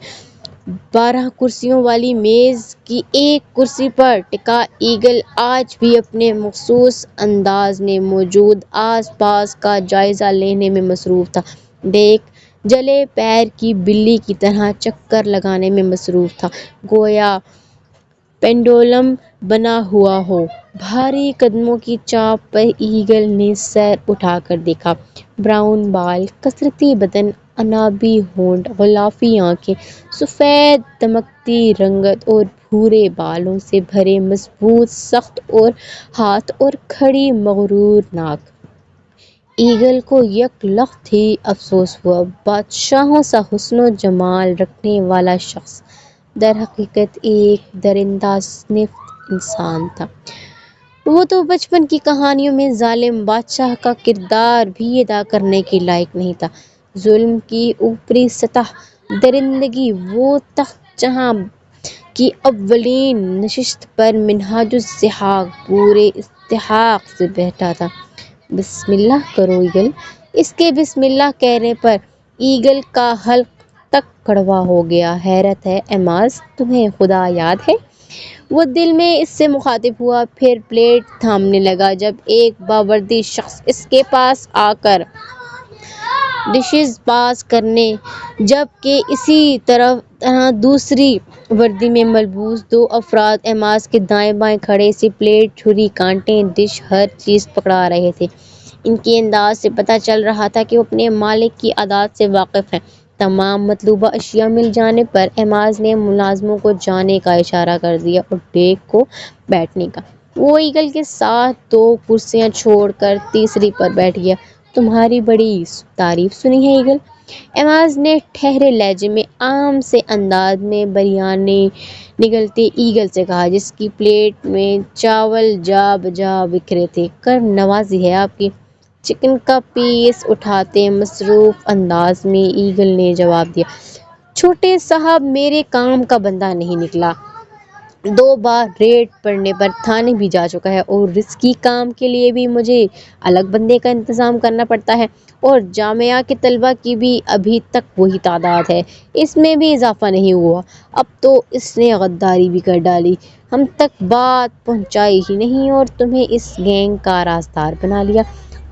12 کرسیوں والی میز کی ایک کرسی پر ٹکا ایگل آج بھی اپنے مخصوص انداز میں موجود آس پاس کا جائزہ لینے میں مصروف تھا۔ ڈیک جلے پیر کی بلی کی طرح چکر لگانے میں مصروف تھا، گویا پینڈولم بنا ہوا ہو۔ بھاری قدموں کی چاپ پر ایگل نے سر اٹھا کر دیکھا۔ براؤن بال، کثرتی بدن، عنابی ہونٹ، غلافی آنکھیں، سفید دمکتی رنگت اور بھورے بالوں سے بھرے مضبوط سخت اور ہاتھ اور کھڑی مغرور ناک۔ ایگل کو یک لخت ہی افسوس ہوا، بادشاہوں سا حسن و جمال رکھنے والا شخص در حقیقت ایک درندہ صنف انسان تھا۔ وہ تو بچپن کی کہانیوں میں ظالم بادشاہ کا کردار بھی ادا کرنے کے لائق نہیں تھا۔ ظلم کی اوپری سطح، درندگی، وہ تخت جہاں کی اولین نشست پر منہاج الضحاک پورے استحقاق سے بیٹھا تھا۔ بسم اللہ کرو ایگل۔ اس کے بسم اللہ کہنے پر ایگل کا حلق تک کڑوا ہو گیا۔ حیرت ہے ایماز، تمہیں خدا یاد ہے؟ وہ دل میں اس سے مخاطب ہوا، پھر پلیٹ تھامنے لگا جب ایک باوردی شخص اس کے پاس آ کر ڈشز پاس کرنے، جبکہ اسی طرح دوسری وردی میں ملبوس 2 افراد ایماز کے دائیں بائیں کھڑے سے پلیٹ، چھری، کانٹے، ڈش، ہر چیز پکڑا رہے تھے۔ ان کے انداز سے پتہ چل رہا تھا کہ وہ اپنے مالک کی عادات سے واقف ہیں۔ تمام مطلوبہ اشیاء مل جانے پر ایماز نے ملازموں کو جانے کا اشارہ کر دیا اور ڈیک کو بیٹھنے کا۔ وہ ایگل کے ساتھ 2 کرسیاں چھوڑ کر تیسری پر بیٹھ گیا۔ تمہاری بڑی تعریف سنی ہے ایگل، ایماز نے ٹھہرے لہجے میں عام سے انداز میں بریانی نگلتے ایگل سے کہا، جس کی پلیٹ میں چاول جا بجا بکھرے تھے۔ کر نوازی ہے آپ کی۔ چکن کا پیس اٹھاتے مصروف انداز میں ایگل نے جواب دیا، چھوٹے صاحب میرے کام کا بندہ نہیں نکلا، 2 بار ریڈ پڑنے پر تھانے بھی جا چکا ہے اور رسکی کام کے لیے بھی مجھے الگ بندے کا انتظام کرنا پڑتا ہے، اور جامعہ کے طلبہ کی بھی ابھی تک وہی تعداد ہے، اس میں بھی اضافہ نہیں ہوا۔ اب تو اس نے غداری بھی کر ڈالی، ہم تک بات پہنچائی ہی نہیں اور تمہیں اس گینگ کا رازدار بنا لیا۔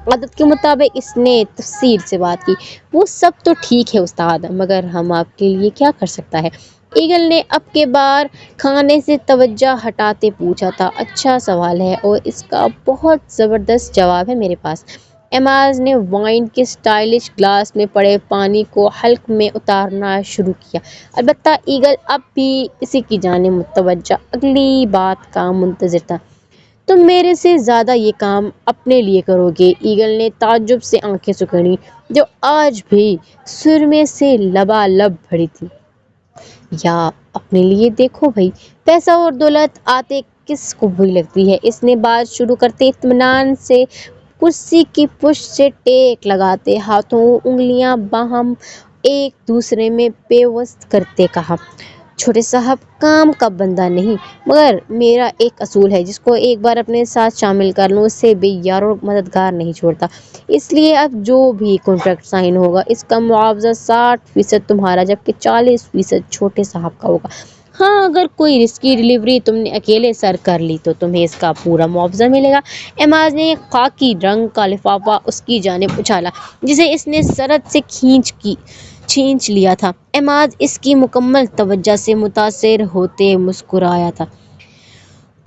عادت کے مطابق اس نے تفصیل سے بات کی۔ وہ سب تو ٹھیک ہے استاد، مگر ہم آپ کے لیے کیا کر سکتا ہے؟ ایگل نے اب کے بار کھانے سے توجہ ہٹاتے پوچھا تھا۔ اچھا سوال ہے اور اس کا بہت زبردست جواب ہے میرے پاس۔ ایماز نے وائن کے اسٹائلش گلاس میں پڑے پانی کو حلق میں اتارنا شروع کیا۔ البتہ ایگل اب بھی اسی کی جانب متوجہ اگلی بات کا منتظر تھا۔ تم میرے سے زیادہ یہ کام اپنے لیے کرو گے؟ ایگل نے تعجب سے آنکھیں سکیڑیں جو آج بھی سرمے سے لبالب بھری تھی۔ یا اپنے لیے دیکھو بھائی، پیسہ اور دولت آتے کس کو بری لگتی ہے؟ اس نے بات شروع کرتے اطمینان سے کرسی کی پشت سے ٹیک لگاتے ہاتھوں انگلیاں باہم ایک دوسرے میں پیوست کرتے کہا۔ چھوٹے صاحب، کام کا بندہ نہیں، مگر میرا ایک اصول ہے، جس کو ایک بار اپنے ساتھ شامل کر لوں اسے بے یار و مددگار نہیں چھوڑتا۔ اس لیے اب جو بھی کانٹریکٹ سائن ہوگا اس کا معاوضہ 60% تمہارا جبکہ 40% چھوٹے صاحب کا ہوگا۔ ہاں، اگر کوئی رسکی ڈلیوری تم نے اکیلے سر کر لی تو تمہیں اس کا پورا معاوضہ ملے گا۔ ایماز نے خاکی رنگ کا لفافہ اس کی جانب اچھالا جسے اس نے سرد سے کھینچ لیا تھا۔ ایماز اس کی مکمل توجہ سے متاثر ہوتے مسکرایا تھا۔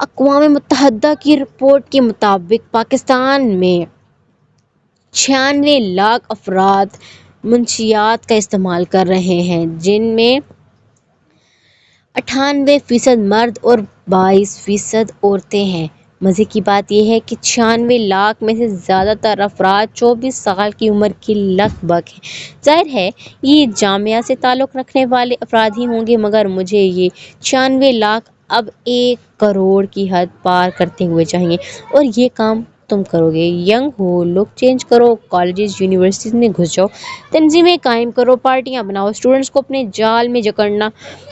اقوام متحدہ کی رپورٹ کے مطابق پاکستان میں 96 لاکھ افراد منشیات کا استعمال کر رہے ہیں، جن میں 98% مرد اور 22% عورتیں ہیں۔ مزے کی بات یہ ہے کہ 96 لاکھ میں سے زیادہ تر افراد 24 سال کی عمر کے لگ بھگ ہیں۔ ظاہر ہے یہ جامعہ سے تعلق رکھنے والے افراد ہی ہوں گے، مگر مجھے یہ 96 لاکھ اب 1 کروڑ کی حد پار کرتے ہوئے چاہیے، اور یہ کام تم کرو گے۔ ینگ ہو، لک چینج کرو، کالجز یونیورسٹیز میں گھس جاؤ، تنظیمیں قائم کرو، پارٹیاں بناؤ، اسٹوڈنٹس کو اپنے جال میں جکڑنا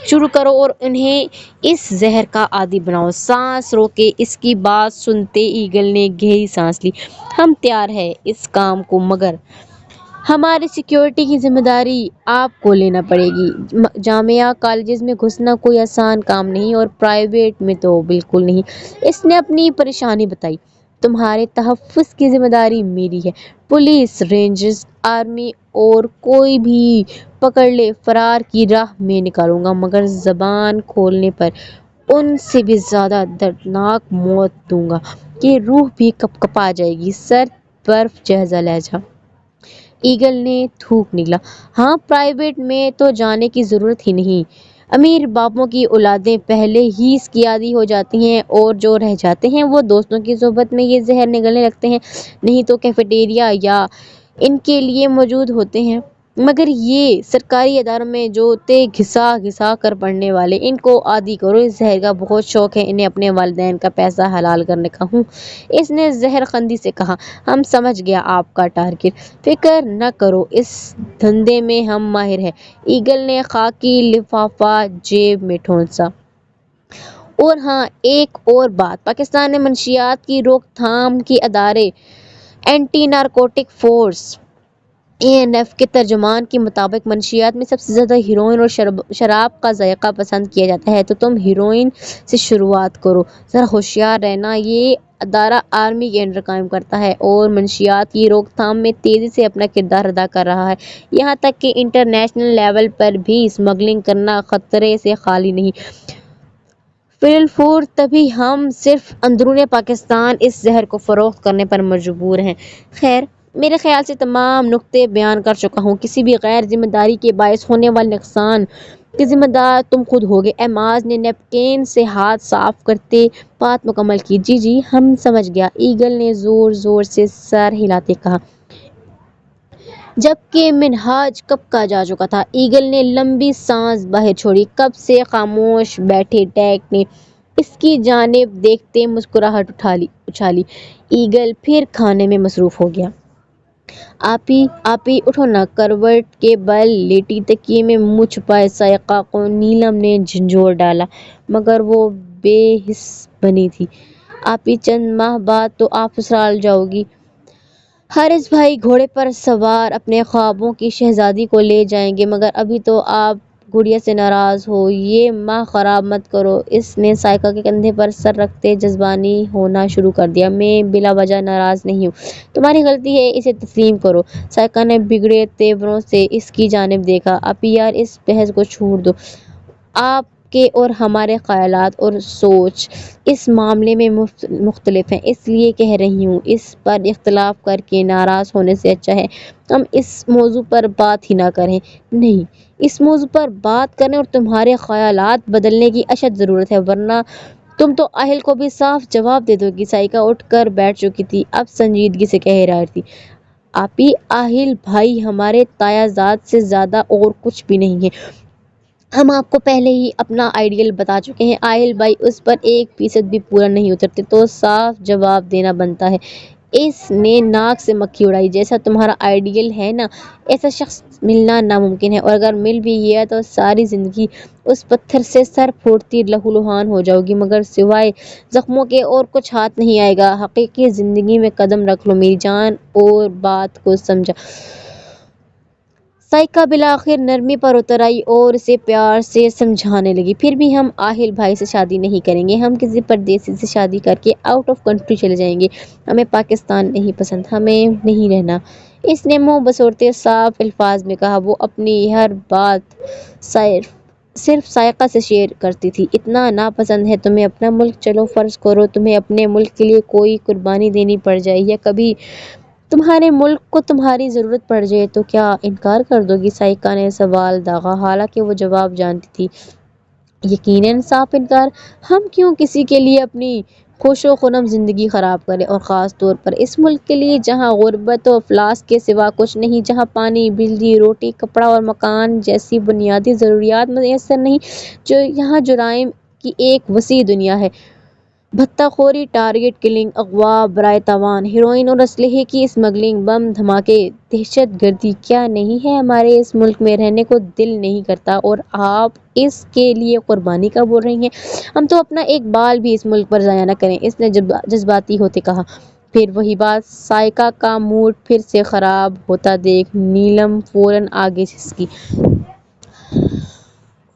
شروع کرو اور انہیں اس زہر کا عادی بناؤ۔ سانس روکے۔ اس کی بات سنتے ایگل نے گہری سانس لی۔ ہم تیار ہیں اس کام کو، مگر ہماری سیکیورٹی کی ذمہ داری آپ کو لینا پڑے گی۔ جامعہ کالجز میں گھسنا کوئی آسان کام نہیں، اور پرائیویٹ میں تو بالکل نہیں۔ اس نے اپنی پریشانی بتائی۔ تمہارے تحفظ کی ذمہ داری میری ہے۔ پولیس، رینجرز، آرمی اور کوئی بھی پکڑ لے فرار کی راہ میں نکالوں گا، مگر زبان کھولنے پر ان سے بھی زیادہ دردناک موت دوں گا کہ روح بھی کپکپا جائے گی۔ سر برف جیسا لہجہ۔ ایگل نے تھوک نکلا۔ ہاں، پرائیویٹ میں تو جانے کی ضرورت ہی نہیں۔ امیر باپوں کی اولادیں پہلے ہی اس کی عادی ہو جاتی ہیں، اور جو رہ جاتے ہیں وہ دوستوں کی صحبت میں یہ زہر نگلنے لگتے ہیں، نہیں تو کیفیٹیریا یا ان کے لیے موجود ہوتے ہیں۔ مگر یہ سرکاری اداروں میں جو تے گھسا گھسا کر پڑھنے والے، ان کو عادی کرو۔ اس زہر کا بہت شوق ہے انہیں اپنے والدین کا پیسہ حلال کرنے کا۔ اس نے زہر خندی سے کہا۔ ہم سمجھ گیا آپ کا ٹارگٹ، فکر نہ کرو، اس دھندے میں ہم ماہر ہیں۔ ایگل نے خاکی لفافہ جیب میں ٹھونسا۔ اور ہاں، ایک اور بات، پاکستان میں منشیات کی روک تھام کے ادارے اینٹی نارکوٹک فورس (ANF) کے ترجمان کے مطابق منشیات میں سب سے زیادہ ہیروئن اور شراب کا ذائقہ پسند کیا جاتا ہے، تو تم ہیروئن سے شروعات کرو۔ ذرا ہوشیار رہنا، یہ ادارہ آرمی کے انڈر کام کرتا ہے اور منشیات کی روک تھام میں تیزی سے اپنا کردار ادا کر رہا ہے، یہاں تک کہ انٹرنیشنل لیول پر بھی اسمگلنگ کرنا خطرے سے خالی نہیں۔ فی الفور تبھی ہم صرف اندرون پاکستان اس زہر کو فروخت کرنے پر مجبور ہیں۔ خیر، میرے خیال سے تمام نکتے بیان کر چکا ہوں۔ کسی بھی غیر ذمہ داری کے باعث ہونے والے نقصان کے ذمہ دار تم خود ہوگے۔ ایماز نے نیپکن سے ہاتھ صاف کرتے بات مکمل کی۔ جی جی، ہم سمجھ گیا، ایگل نے زور زور سے سر ہلاتے کہا۔ جبکہ منہاج کب کا جا چکا تھا۔ ایگل نے لمبی سانس باہر چھوڑی۔ کب سے خاموش بیٹھے ٹیک نے اس کی جانب دیکھتے مسکراہٹ اچھالی۔ ایگل پھر کھانے میں مصروف ہو گیا۔ آپی اٹھو نا۔ کروٹ کے بل لیٹی تکیے میں منہ چھپائے سائقہ کو نیلم نے جھنجھوڑ ڈالا، مگر وہ بے حس بنی تھی۔ آپی، چند ماہ بعد تو آپ سسرال جاؤ گی۔ حارث بھائی گھوڑے پر سوار اپنے خوابوں کی شہزادی کو لے جائیں گے، مگر ابھی تو آپ گڑیا سے ناراض ہو۔ یہ ماہ خراب مت کرو۔ اس نے سائقہ کے کندھے پر سر رکھتے جذبانی ہونا شروع کر دیا۔ میں بلا وجہ ناراض نہیں ہوں، تمہاری غلطی ہے، اسے تسلیم کرو۔ سائقہ نے بگڑے تیوروں سے اس کی جانب دیکھا۔ آپی یار، اس بحث کو چھوڑ دو۔ آپ کے اور ہمارے خیالات اور سوچ اس معاملے میں مختلف ہیں، اس لیے کہہ رہی ہوں اس پر اختلاف کر کے ناراض ہونے سے اچھا ہے ہم اس موضوع پر بات ہی نہ کریں۔ نہیں، اس موضوع پر بات کرنے اور تمہارے خیالات بدلنے کی اشد ضرورت ہے، ورنہ تم تو آہل کو بھی صاف جواب دے دو گی۔ سائیکا اٹھ کر بیٹھ چکی تھی، اب سنجیدگی سے کہہ رہی تھی، آپی آہل بھائی ہمارے تایا زاد سے زیادہ اور کچھ بھی نہیں ہے۔ ہم آپ کو پہلے ہی اپنا آئیڈیل بتا چکے ہیں، آہل بھائی اس پر 1% بھی پورا نہیں اترتے تو صاف جواب دینا بنتا ہے۔ اس نے ناک سے مکھی اڑائی، جیسا تمہارا آئیڈیل ہے نا، ایسا شخص ملنا ناممکن ہے، اور اگر مل بھی گیا تو ساری زندگی اس پتھر سے سر پھوڑتی لہولہان ہو جاؤ گی، مگر سوائے زخموں کے اور کچھ ہاتھ نہیں آئے گا۔ حقیقی زندگی میں قدم رکھ لو میری جان، اور بات کو سمجھا۔ سائیکا بالآخر نرمی پر اتر آئی اور اسے پیار سے سمجھانے لگی، پھر بھی ہم آہل بھائی سے شادی نہیں کریں گے، ہم کسی پردیسی سے شادی کر کے آؤٹ آف کنٹری چلے جائیں گے، ہمیں پاکستان نہیں پسند، ہمیں نہیں رہنا۔ اس نے منہ بسوڑتے صاف الفاظ میں کہا، وہ اپنی ہر بات صرف سائیکا سے شیئر کرتی تھی۔ اتنا ناپسند ہے تمہیں اپنا ملک، چلو فرض کرو تمہیں اپنے ملک کے لیے کوئی قربانی دینی پڑ جائے، یا کبھی تمہارے ملک کو تمہاری ضرورت پڑ جائے تو کیا انکار کر دو گی؟ سائیکا نے سوال داغا، حالانکہ وہ جواب جانتی تھی، یقیناً صاف انکار۔ ہم کیوں کسی کے لیے اپنی خوش و خرم زندگی خراب کریں، اور خاص طور پر اس ملک کے لیے جہاں غربت و افلاس کے سوا کچھ نہیں، جہاں پانی، بجلی، روٹی، کپڑا اور مکان جیسی بنیادی ضروریات میسر نہیں، یہاں جرائم کی ایک وسیع دنیا ہے، بھتہ خوری، ٹارگٹ کلنگ، اغوا برائے تاوان، ہیروئن اور اسلحے کی اسمگلنگ، بم دھماکے، دہشت گردی، کیا نہیں ہے؟ ہمارے اس ملک میں رہنے کو دل نہیں کرتا، اور آپ اس کے لیے قربانی کا بول رہی ہیں؟ ہم تو اپنا ایک بال بھی اس ملک پر ضائع نہ کریں، اس نے جذباتی ہوتے کہا۔ پھر وہی بات، سائیکا کا موڈ پھر سے خراب ہوتا دیکھ نیلم فوراً آگے کھسکی،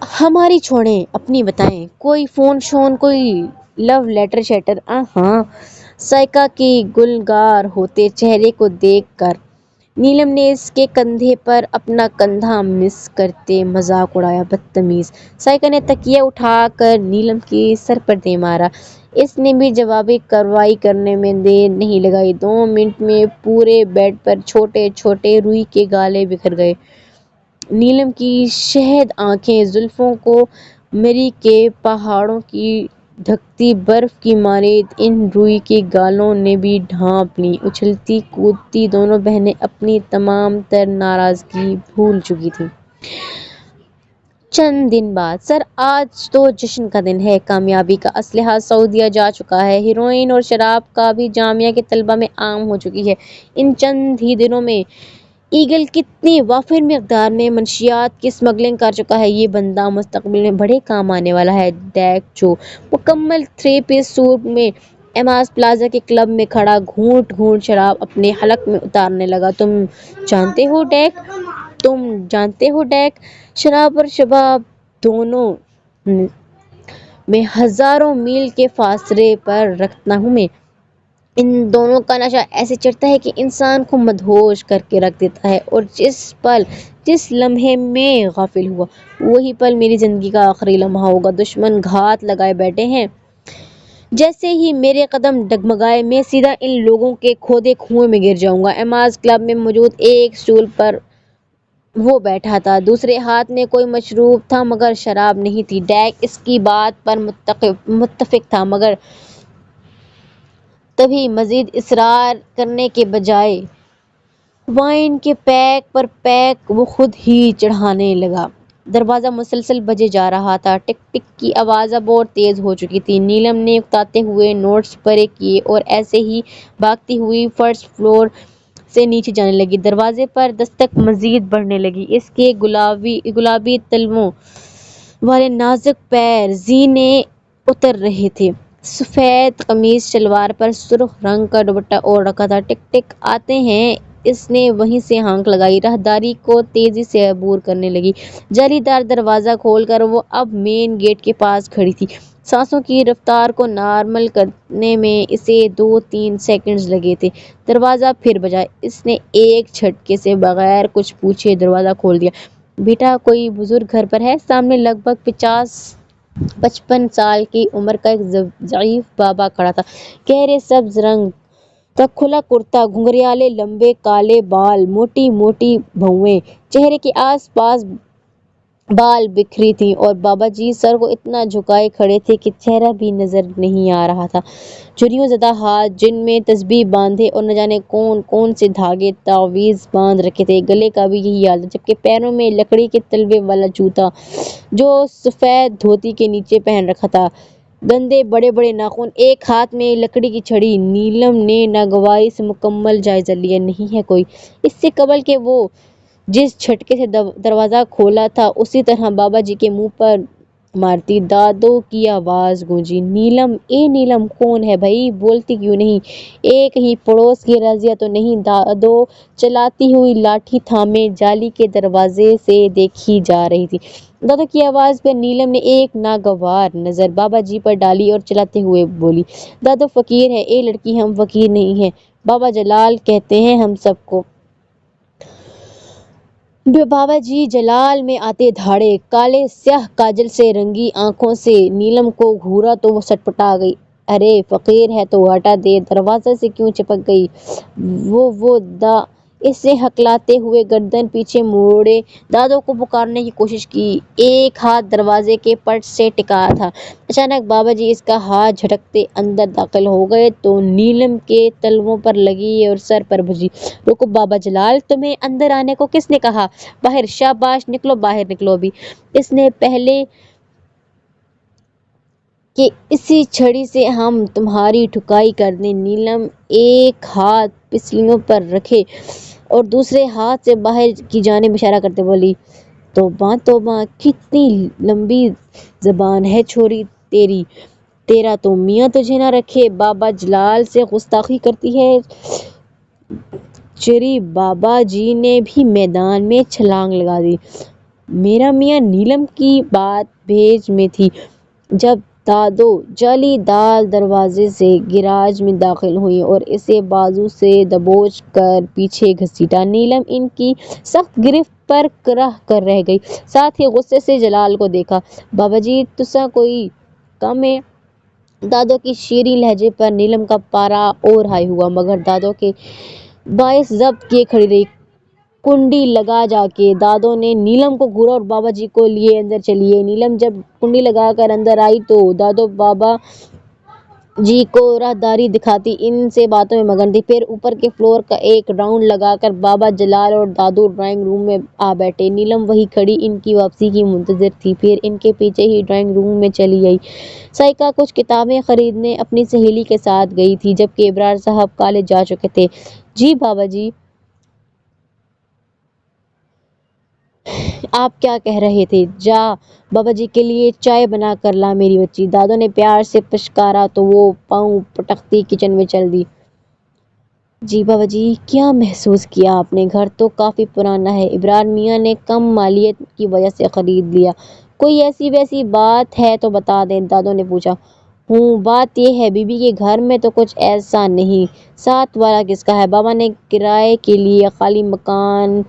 ہماری چھوڑیں، اپنی بتائیں، کوئی فون شون، کوئی لو لیٹر شیٹر؟ ہاں۔ سائیکا کی گلگار ہوتے چہرے کو دیکھ کر نیلم نے اس کے کندھے پر اپنا کندھا مس کرتے مذاق اڑایا، بدتمیز۔ سائیکا نے تکیہ اٹھا کر نیلم کی سر پر دے مارا، اس نے بھی جوابی کارروائی کرنے میں دیر نہیں لگائی، 2 منٹ میں پورے بیڈ پر چھوٹے چھوٹے روئی کے گالے بکھر گئے۔ نیلم کی شہد آنکھیں زلفوں کو مری کے پہاڑوں کی ڈھکتی برف کی مانند ان روئی کے گالوں نے بھی ڈھانپ لیں۔ اچھلتی کودتی دونوں بہنیں اپنی تمام تر ناراضگی بھول چکی تھیں۔ چند دن بعد، سر آج تو جشن کا دن ہے، کامیابی کا اسلحہ سعودیہ جا چکا ہے، ہیروئن اور شراب کا بھی جامعہ کے طلبہ میں عام ہو چکی ہے۔ ان چند ہی دنوں میں ایگل کتنی وافر مقدار میں منشیات کی اسمگلنگ کر چکا ہے، یہ بندہ مستقبل میں بڑے کام آنے والا ہے۔ ڈیک، جو مکمل 3 پیس سوٹ میں ایماز پلازا کے کلب میں کھڑا گھونٹ گھونٹ شراب اپنے حلق میں اتارنے لگا، تم جانتے ہو ڈیک، شراب اور شباب دونوں میں ہزاروں میل کے فاصلے پر رکھتا ہوں میں، ان دونوں کا نشہ ایسے چڑھتا ہے کہ انسان کو مدہوش کر کے رکھ دیتا ہے، اور جس لمحے میں غافل ہوا، وہی پل میری زندگی کا آخری لمحہ ہوگا۔ دشمن گھات لگائے بیٹھے ہیں، جیسے ہی میرے قدم ڈگمگائے میں سیدھا ان لوگوں کے کھودے کنویں میں گر جاؤں گا۔ ایماز کلب میں موجود ایک سٹول پر وہ بیٹھا تھا، دوسرے ہاتھ میں کوئی مشروب تھا مگر شراب نہیں تھی۔ ڈیک اس کی بات پر متفق تھا، مگر تبھی مزید اصرار کرنے کے بجائے وائن کے پیک پر پیک وہ خود ہی چڑھانے لگا۔ دروازہ مسلسل بجے جا رہا تھا، ٹک ٹک کی آواز اب اور تیز ہو چکی تھی۔ نیلم نے اکتاتے ہوئے نوٹس پرے کیے اور ایسے ہی بھاگتی ہوئی فرسٹ فلور سے نیچے جانے لگی۔ دروازے پر دستک مزید بڑھنے لگی، اس کے گلابی تلووں والے نازک پیر زینے اتر رہے تھے۔ سفید قمیص شلوار پر سرخ رنگ کا دوپٹہ اوڑھ رکھا تھا۔ ٹک ٹک، آتے ہیں، اس نے وہیں سے ہانک لگائی، راہداری کو تیزی سے عبور کرنے لگی۔ جالی دار دروازہ کھول کر وہ اب مین گیٹ کے پاس کھڑی تھی۔ سانسوں کی رفتار کو نارمل کرنے میں اسے 2-3 سیکنڈز لگے تھے۔ دروازہ پھر بجا، اس نے ایک جھٹکے سے بغیر کچھ پوچھے دروازہ کھول دیا۔ بیٹا کوئی بزرگ گھر پر ہے؟ سامنے لگ بھگ 50-55 سال کی عمر کا ایک ضعیف بابا کھڑا تھا۔ گہرے سبز رنگ کا کھلا کرتا، گھنگریالے لمبے کالے بال، موٹی موٹی بھویں، چہرے کے آس پاس بال بکھری تھی، اور بابا جی سر کو اتنا جھکائے کھڑے تھے کہ چہرہ بھی نظر نہیں آ رہا تھا۔ جھریوں زدہ ہاتھ جن میں تسبیح باندھے اور نہ جانے کون کون سے دھاگے تعویذ باندھ رکھے تھے، گلے کا بھی یہی حال تھا، جبکہ پیروں میں لکڑی کے تلوے والا جوتا جو سفید دھوتی کے نیچے پہن رکھا تھا، گندے بڑے بڑے ناخن، ایک ہاتھ میں لکڑی کی چھڑی۔ نیلم نے ناگواری سے مکمل جائزہ لیا۔ نہیں ہے کوئی؟ اس سے قبل کہ وہ جس جھٹکے سے دروازہ کھولا تھا اسی طرح بابا جی کے منہ پر مارتی دادو کی آواز گونجی، نیلم، اے نیلم، کون ہے بھائی؟ بولتی کیوں نہیں؟ ایک کہیں پڑوس کی رضیہ تو نہیں؟ دادو چلاتی ہوئی لاٹھی تھامے جالی کے دروازے سے دیکھی جا رہی تھی۔ دادو کی آواز پر نیلم نے ایک ناگوار نظر بابا جی پر ڈالی اور چلاتے ہوئے بولی، دادو فقیر ہے؟ اے لڑکی، ہم فقیر نہیں ہیں، بابا جلال کہتے ہیں ہم سب کو۔ بابا جی جلال میں آتے دھاڑے، کالے سیاہ کاجل سے رنگی آنکھوں سے نیلم کو گھورا تو وہ سٹپٹا گئی۔ ارے فقیر ہے تو ہٹا دے، دروازے سے کیوں چپک گئی؟ وہ اس نے ہکلاتے ہوئے گردن پیچھے موڑے دادو کو پکارنے کی کوشش کی، ایک ہاتھ دروازے کے پٹ سے ٹکا تھا۔ اچانک بابا جی اس کا ہاتھ جھٹکتے اندر داخل ہو گئے تو نیلم کے تلووں پر لگی اور سر پر بجھی۔ رکو بابا جلال، تمہیں اندر آنے کو کس نے کہا؟ باہر، شاباش، نکلو باہر، نکلو ابھی، اس نے پہلے کہ اسی چھڑی سے ہم تمہاری ٹھکائی کر دیں۔ نیلم ایک ہاتھ پسلیوں پر رکھے اور دوسرے ہاتھ سے باہر کی جانب اشارہ کرتے بولی، توبہ توبہ، کتنی لمبی زبان ہے چھوری تیری، تیرا تو میاں تجھے نہ رکھے، بابا جلال سے گستاخی کرتی ہے۔ چری بابا جی نے بھی میدان میں چھلانگ لگا دی۔ میرا میاں؟ نیلم کی بات بھیج میں تھی جب دادو جالی دار دروازے سے گیراج میں داخل ہوئی اور اسے بازو سے دبوچ کر پیچھے گھسیٹا۔ نیلم ان کی سخت گرفت پر کرہ کر رہ گئی، ساتھ ہی غصے سے جلال کو دیکھا۔ بابا جی تساں کوئی کم ہے؟ دادو کی شیریں لہجے پر نیلم کا پارا اور ہائی ہوا، مگر دادو کے باعث ضبط کیے کھڑی رہی۔ کنڈی لگا جا کے دادو نے نیلم کو گھورا اور بابا جی کو لیے اندر چلیے۔ نیلم جب کنڈی لگا کر اندر آئی تو دادو بابا جی کو راہداری دکھاتی ان سے باتوں میں مگن تھی۔ پھر اوپر کے فلور کا ایک راؤنڈ لگا کر بابا جلال اور دادو ڈرائنگ روم میں آ بیٹھے۔ نیلم وہیں کھڑی ان کی واپسی کی منتظر تھی، پھر ان کے پیچھے ہی ڈرائنگ روم میں چلی آئی۔ سائقہ کچھ کتابیں خریدنے اپنی سہیلی کے ساتھ گئی تھی، جبکہ ابرار صاحب کالج جا چکے تھے۔ جی بابا جی، آپ کیا کہہ رہے تھے؟ جا بابا جی کے لیے چائے بنا کر لا میری بچی، دادو نے پیار سے پچکارا تو وہ پاؤں پٹکتی کچن میں چل دی۔ جی بابا جی، کیا محسوس کیا آپ نے؟ گھر تو کافی پرانا ہے، ابرار میاں نے کم مالیت کی وجہ سے خرید لیا۔ کوئی ایسی ویسی بات ہے تو بتا دیں، دادو نے پوچھا۔ بات یہ ہے بی بی کہ گھر میں تو کچھ ایسا نہیں۔ ساتھ والا کس کا ہے؟ بابا نے کرائے کے لیے خالی مکان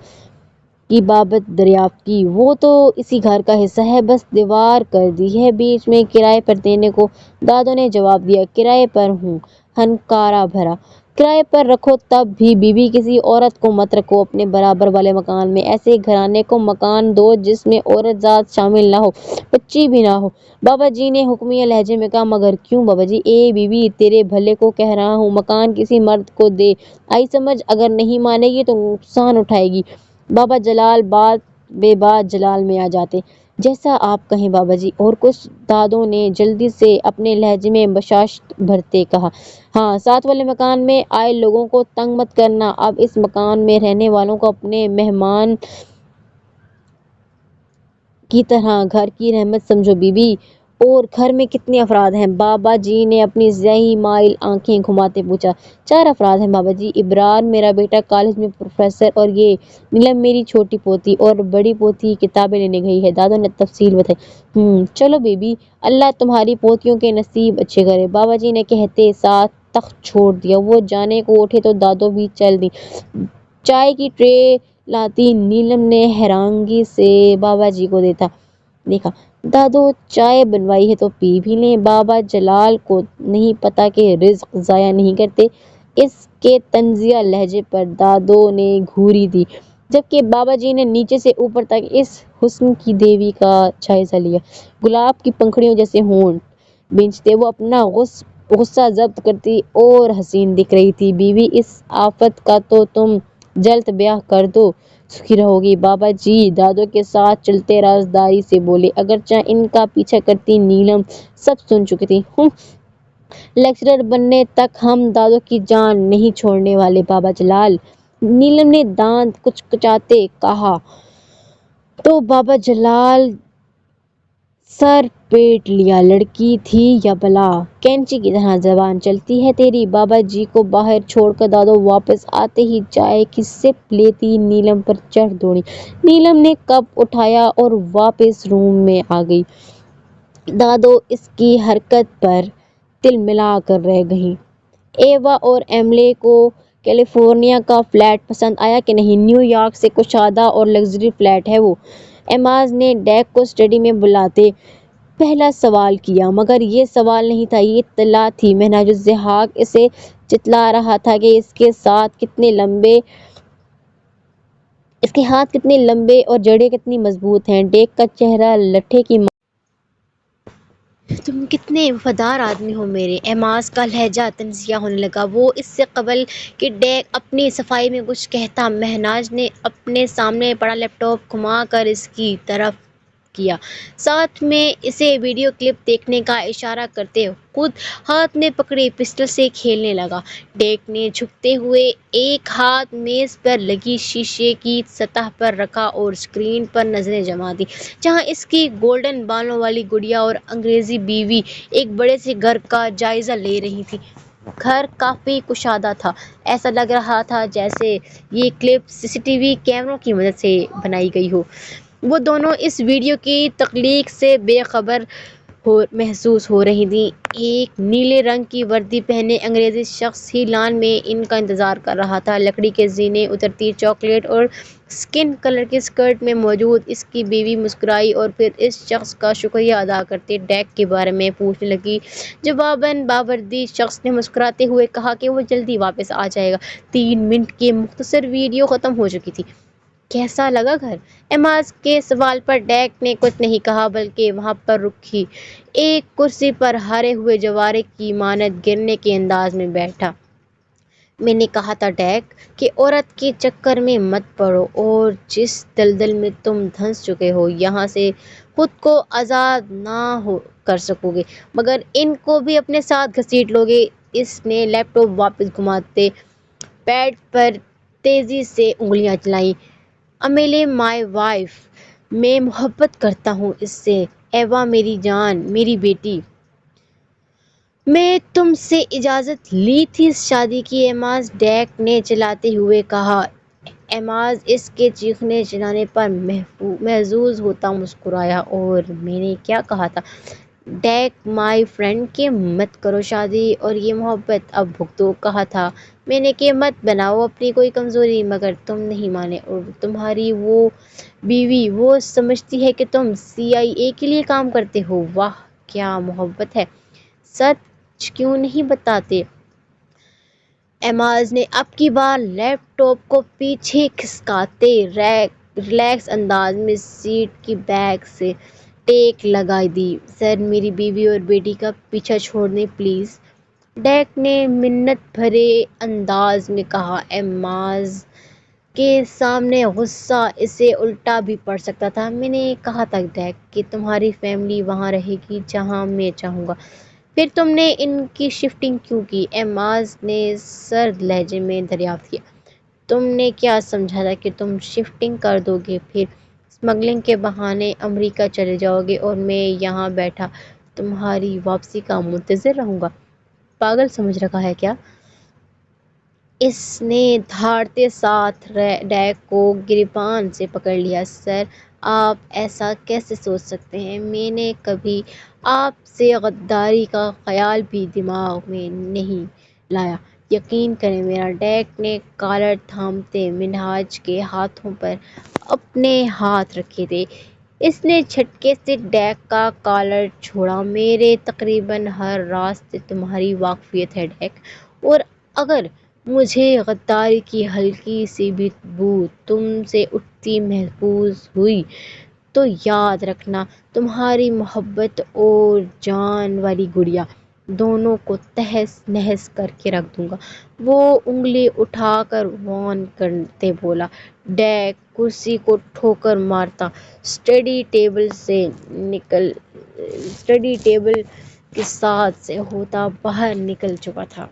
کی بابت دریافت کی۔ وہ تو اسی گھر کا حصہ ہے، بس دیوار کر دی ہے بیچ میں کرائے پر دینے کو، دادو نے جواب دیا۔ کرائے پر ہوں، ہنکارا بھرا۔ کرائے پر رکھو تب بھی بی بی کسی عورت کو مت رکھو اپنے برابر والے مکان میں، ایسے گھرانے کو مکان دو جس میں عورت ذات شامل نہ ہو، بچی بھی نہ ہو۔ بابا جی نے حکمیہ لہجے میں کہا۔ مگر کیوں بابا جی؟ اے بی بی، تیرے بھلے کو کہہ رہا ہوں، مکان کسی مرد کو دے، آئی سمجھ؟ اگر نہیں مانے گی تو نقصان اٹھائے گی۔ بابا جلال بات بے بات جلال میں آ جاتے۔ جیسا آپ کہیں بابا جی، اور کچھ؟ دادو نے جلدی سے اپنے لہجے میں بشاشت بھرتے کہا۔ ہاں، ساتھ والے مکان میں آئے لوگوں کو تنگ مت کرنا، اب اس مکان میں رہنے والوں کو اپنے مہمان کی طرح گھر کی رحمت سمجھو بی بی۔ اور گھر میں کتنے افراد ہیں؟ بابا جی نے اپنی سیاہی مائل آنکھیں گھماتے پوچھا۔ 4 افراد ہیں بابا جی، ابرار میرا بیٹا کالج میں پروفیسر، اور یہ نیلم میری چھوٹی پوتی، اور بڑی پوتی کتابیں لینے گئی ہے، دادو نے تفصیل بتائی۔ چلو بی بی، اللہ تمہاری پوتیوں کے نصیب اچھے کرے، بابا جی نے کہتے ساتھ تخت چھوڑ دیا۔ وہ جانے کو اٹھے تو دادو بھی چل دیں۔ چائے کی ٹرے لاتی نیلم نے حیرانگی سے بابا جی کو دیکھا۔ دادو چائے بنوائی ہے تو پی بھی لیں۔ بابا جلال کو نہیں پتا کہ رزق ضائع نہیں کرتے۔ اس کے طنزیہ لہجے پر دادو نے گھوری دی، جبکہ بابا جی نے نیچے سے اوپر تک اس حسن کی دیوی کا جائزہ لیا۔ گلاب کی پنکھڑیوں جیسے ہونٹ بھینچتے وہ اپنا غصہ ضبط کرتی اور حسین دکھ رہی تھی۔ بیوی، اس آفت کا تو تم جلد بیاہ کر دو، سکھی رہو گی۔ بابا جی دادو کے ساتھ چلتے رازداری سے بولے، اگرچہ ان کا پیچھا کرتی نیلم سب سن چکی تھی۔ لیکچرر بننے تک ہم دادو کی جان نہیں چھوڑنے والے بابا جلال، نیلم نے دانت کچکچاتے کہا۔ تو بابا جلال سر پیٹ لیا، لڑکی تھی یا بلا، کینچی کی طرح زبان چلتی ہے تیری۔ بابا جی کو باہر چھوڑ کر دادو واپس آتے ہی چائے کی سپ لیتی نیلم پر چڑھ دوڑی۔ نیلم نے کپ اٹھایا اور واپس روم میں آ گئی۔ دادو اس کی حرکت پر تل ملا کر رہ گئیں۔ ایوا اور ایملے کو کیلیفورنیا کا فلیٹ پسند آیا کہ نہیں؟ نیو یارک سے کشادہ اور لگژری فلیٹ ہے وہ۔ ایماز نے ڈیک کو اسٹڈی میں بلاتے پہلا سوال کیا، مگر یہ سوال نہیں تھا، یہ اطلاع تھی۔ منہاج الضحاک اسے جتلا رہا تھا کہ اس کے ہاتھ کتنے لمبے اور جڑیں کتنی مضبوط ہیں۔ ڈیک کا چہرہ لٹھے کی تم کتنے وفادار آدمی ہو میرے۔ ایماز کا لہجہ طنزیہ ہونے لگا۔ وہ اس سے قبل کہ ڈیک اپنی صفائی میں کچھ کہتا، مہناج نے اپنے سامنے پڑا لیپ ٹاپ گھما کر اس کی طرف کیا، ساتھ میں اسے ویڈیو کلپ دیکھنے کا اشارہ کرتے خود ہاتھ میں پکڑی پسٹل سے کھیلنے لگا۔ ڈیک نے جھکتے ہوئے ایک ہاتھ میز پر لگی شیشے کی سطح پر رکھا اور اسکرین پر نظریں جما دیں، جہاں اس کی گولڈن بالوں والی گڑیا اور انگریزی بیوی ایک بڑے سے گھر کا جائزہ لے رہی تھیں۔ گھر کافی کشادہ تھا، ایسا لگ رہا تھا جیسے یہ کلپ سی سی ٹی وی کیمروں کی مدد سے بنائی گئی ہو۔ وہ دونوں اس ویڈیو کی تخلیق سے بے خبر محسوس ہو رہی تھیں۔ ایک نیلے رنگ کی وردی پہنے انگریزی شخص ہی لان میں ان کا انتظار کر رہا تھا۔ لکڑی کے زینے اترتی چاکلیٹ اور اسکن کلر کی اسکرٹ میں موجود اس کی بیوی مسکرائی اور پھر اس شخص کا شکریہ ادا کرتے ڈیک کے بارے میں پوچھنے لگی۔ جواباً باوردی شخص نے مسکراتے ہوئے کہا کہ وہ جلدی واپس آ جائے گا۔ 3 منٹ کی مختصر ویڈیو ختم ہو چکی تھی۔ کیسا لگا گھر؟ ایماز کے سوال پر ڈیک نے کچھ نہیں کہا، بلکہ وہاں پر رکھی ایک کرسی پر ہارے ہوئے جوارے کی مانند گرنے کے انداز میں بیٹھا۔ میں نے کہا تھا ڈیک کہ عورت کے چکر میں مت پڑو، اور جس دلدل میں تم دھنس چکے ہو یہاں سے خود کو آزاد نہ کر سکو گے، مگر ان کو بھی اپنے ساتھ گھسیٹ لو گے۔ اس نے لیپ ٹاپ واپس گھماتے پیڈ پر تیزی سے انگلیاں چلائیں۔ امیلے مائی وائف، میں محبت کرتا ہوں اس سے۔ ایوا میری جان، میری بیٹی۔ میں تم سے اجازت لی تھی اس شادی کی ایماز، ڈیک نے چلاتے ہوئے کہا۔ ایماز اس کے چیخنے چلانے پر محظوظ ہوتا مسکرایا۔ اور میں نے کیا کہا تھا ڈیک مائی فرینڈ کہ مت کرو شادی اور یہ محبت اب بھگتو؟ کہا تھا میں نے کہ مت بناؤ اپنی کوئی کمزوری، مگر تم نہیں مانے، اور تمہاری وہ بیوی وہ سمجھتی ہے کہ تم CIA کے لیے کام کرتے ہو۔ واہ کیا محبت ہے، سچ کیوں نہیں بتاتے؟ ایماز نے اب کی بار لیپ ٹاپ کو پیچھے کھسکاتے ریلیکس انداز میں سیٹ کی بیک سے ٹیک لگا دی۔ سر میری بیوی اور بیٹی کا پیچھا چھوڑ دیں پلیز، ڈیک نے منت بھرے انداز میں کہا۔ ایماز کے سامنے غصہ اسے الٹا بھی پڑ سکتا تھا۔ میں نے کہا تھا ڈیک کہ تمہاری فیملی وہاں رہے گی جہاں میں چاہوں گا، پھر تم نے ان کی شفٹنگ کیوں کی؟ ایماز نے سرد لہجے میں دریافت کیا۔ تم نے کیا سمجھا تھا کہ تم شفٹنگ کر دو گے، پھر اسمگلنگ کے بہانے امریکہ چلے جاؤ گے اور میں یہاں بیٹھا تمہاری واپسی کا منتظر رہوں گا؟ پاگل سمجھ رکھا ہے کیا؟ اس نے دھاڑتے ساتھ ڈیک کو گریبان سے پکڑ لیا۔ سر آپ ایسا کیسے سوچ سکتے ہیں؟ میں نے کبھی آپ سے غداری کا خیال بھی دماغ میں نہیں لایا، یقین کریں میرا ڈیک نے کالر تھامتے منہاج کے ہاتھوں پر اپنے ہاتھ رکھے تھے۔ اس نے جھٹکے سے ڈیک کا کالر چھوڑا۔ میرے تقریباً ہر راز سے تمہاری واقفیت ہے ڈیک، اور اگر مجھے غداری کی ہلکی سی بھی بو تم سے اٹھتی محسوس ہوئی تو یاد رکھنا تمہاری محبت اور جان والی گڑیا دونوں کو تہس نہس کر کے رکھ دوں گا۔ وہ انگلی اٹھا کر وارن کرتے بولا۔ ڈیک کرسی کو ٹھوکر مارتا اسٹڈی ٹیبل کے ساتھ سے ہوتا باہر نکل چکا تھا۔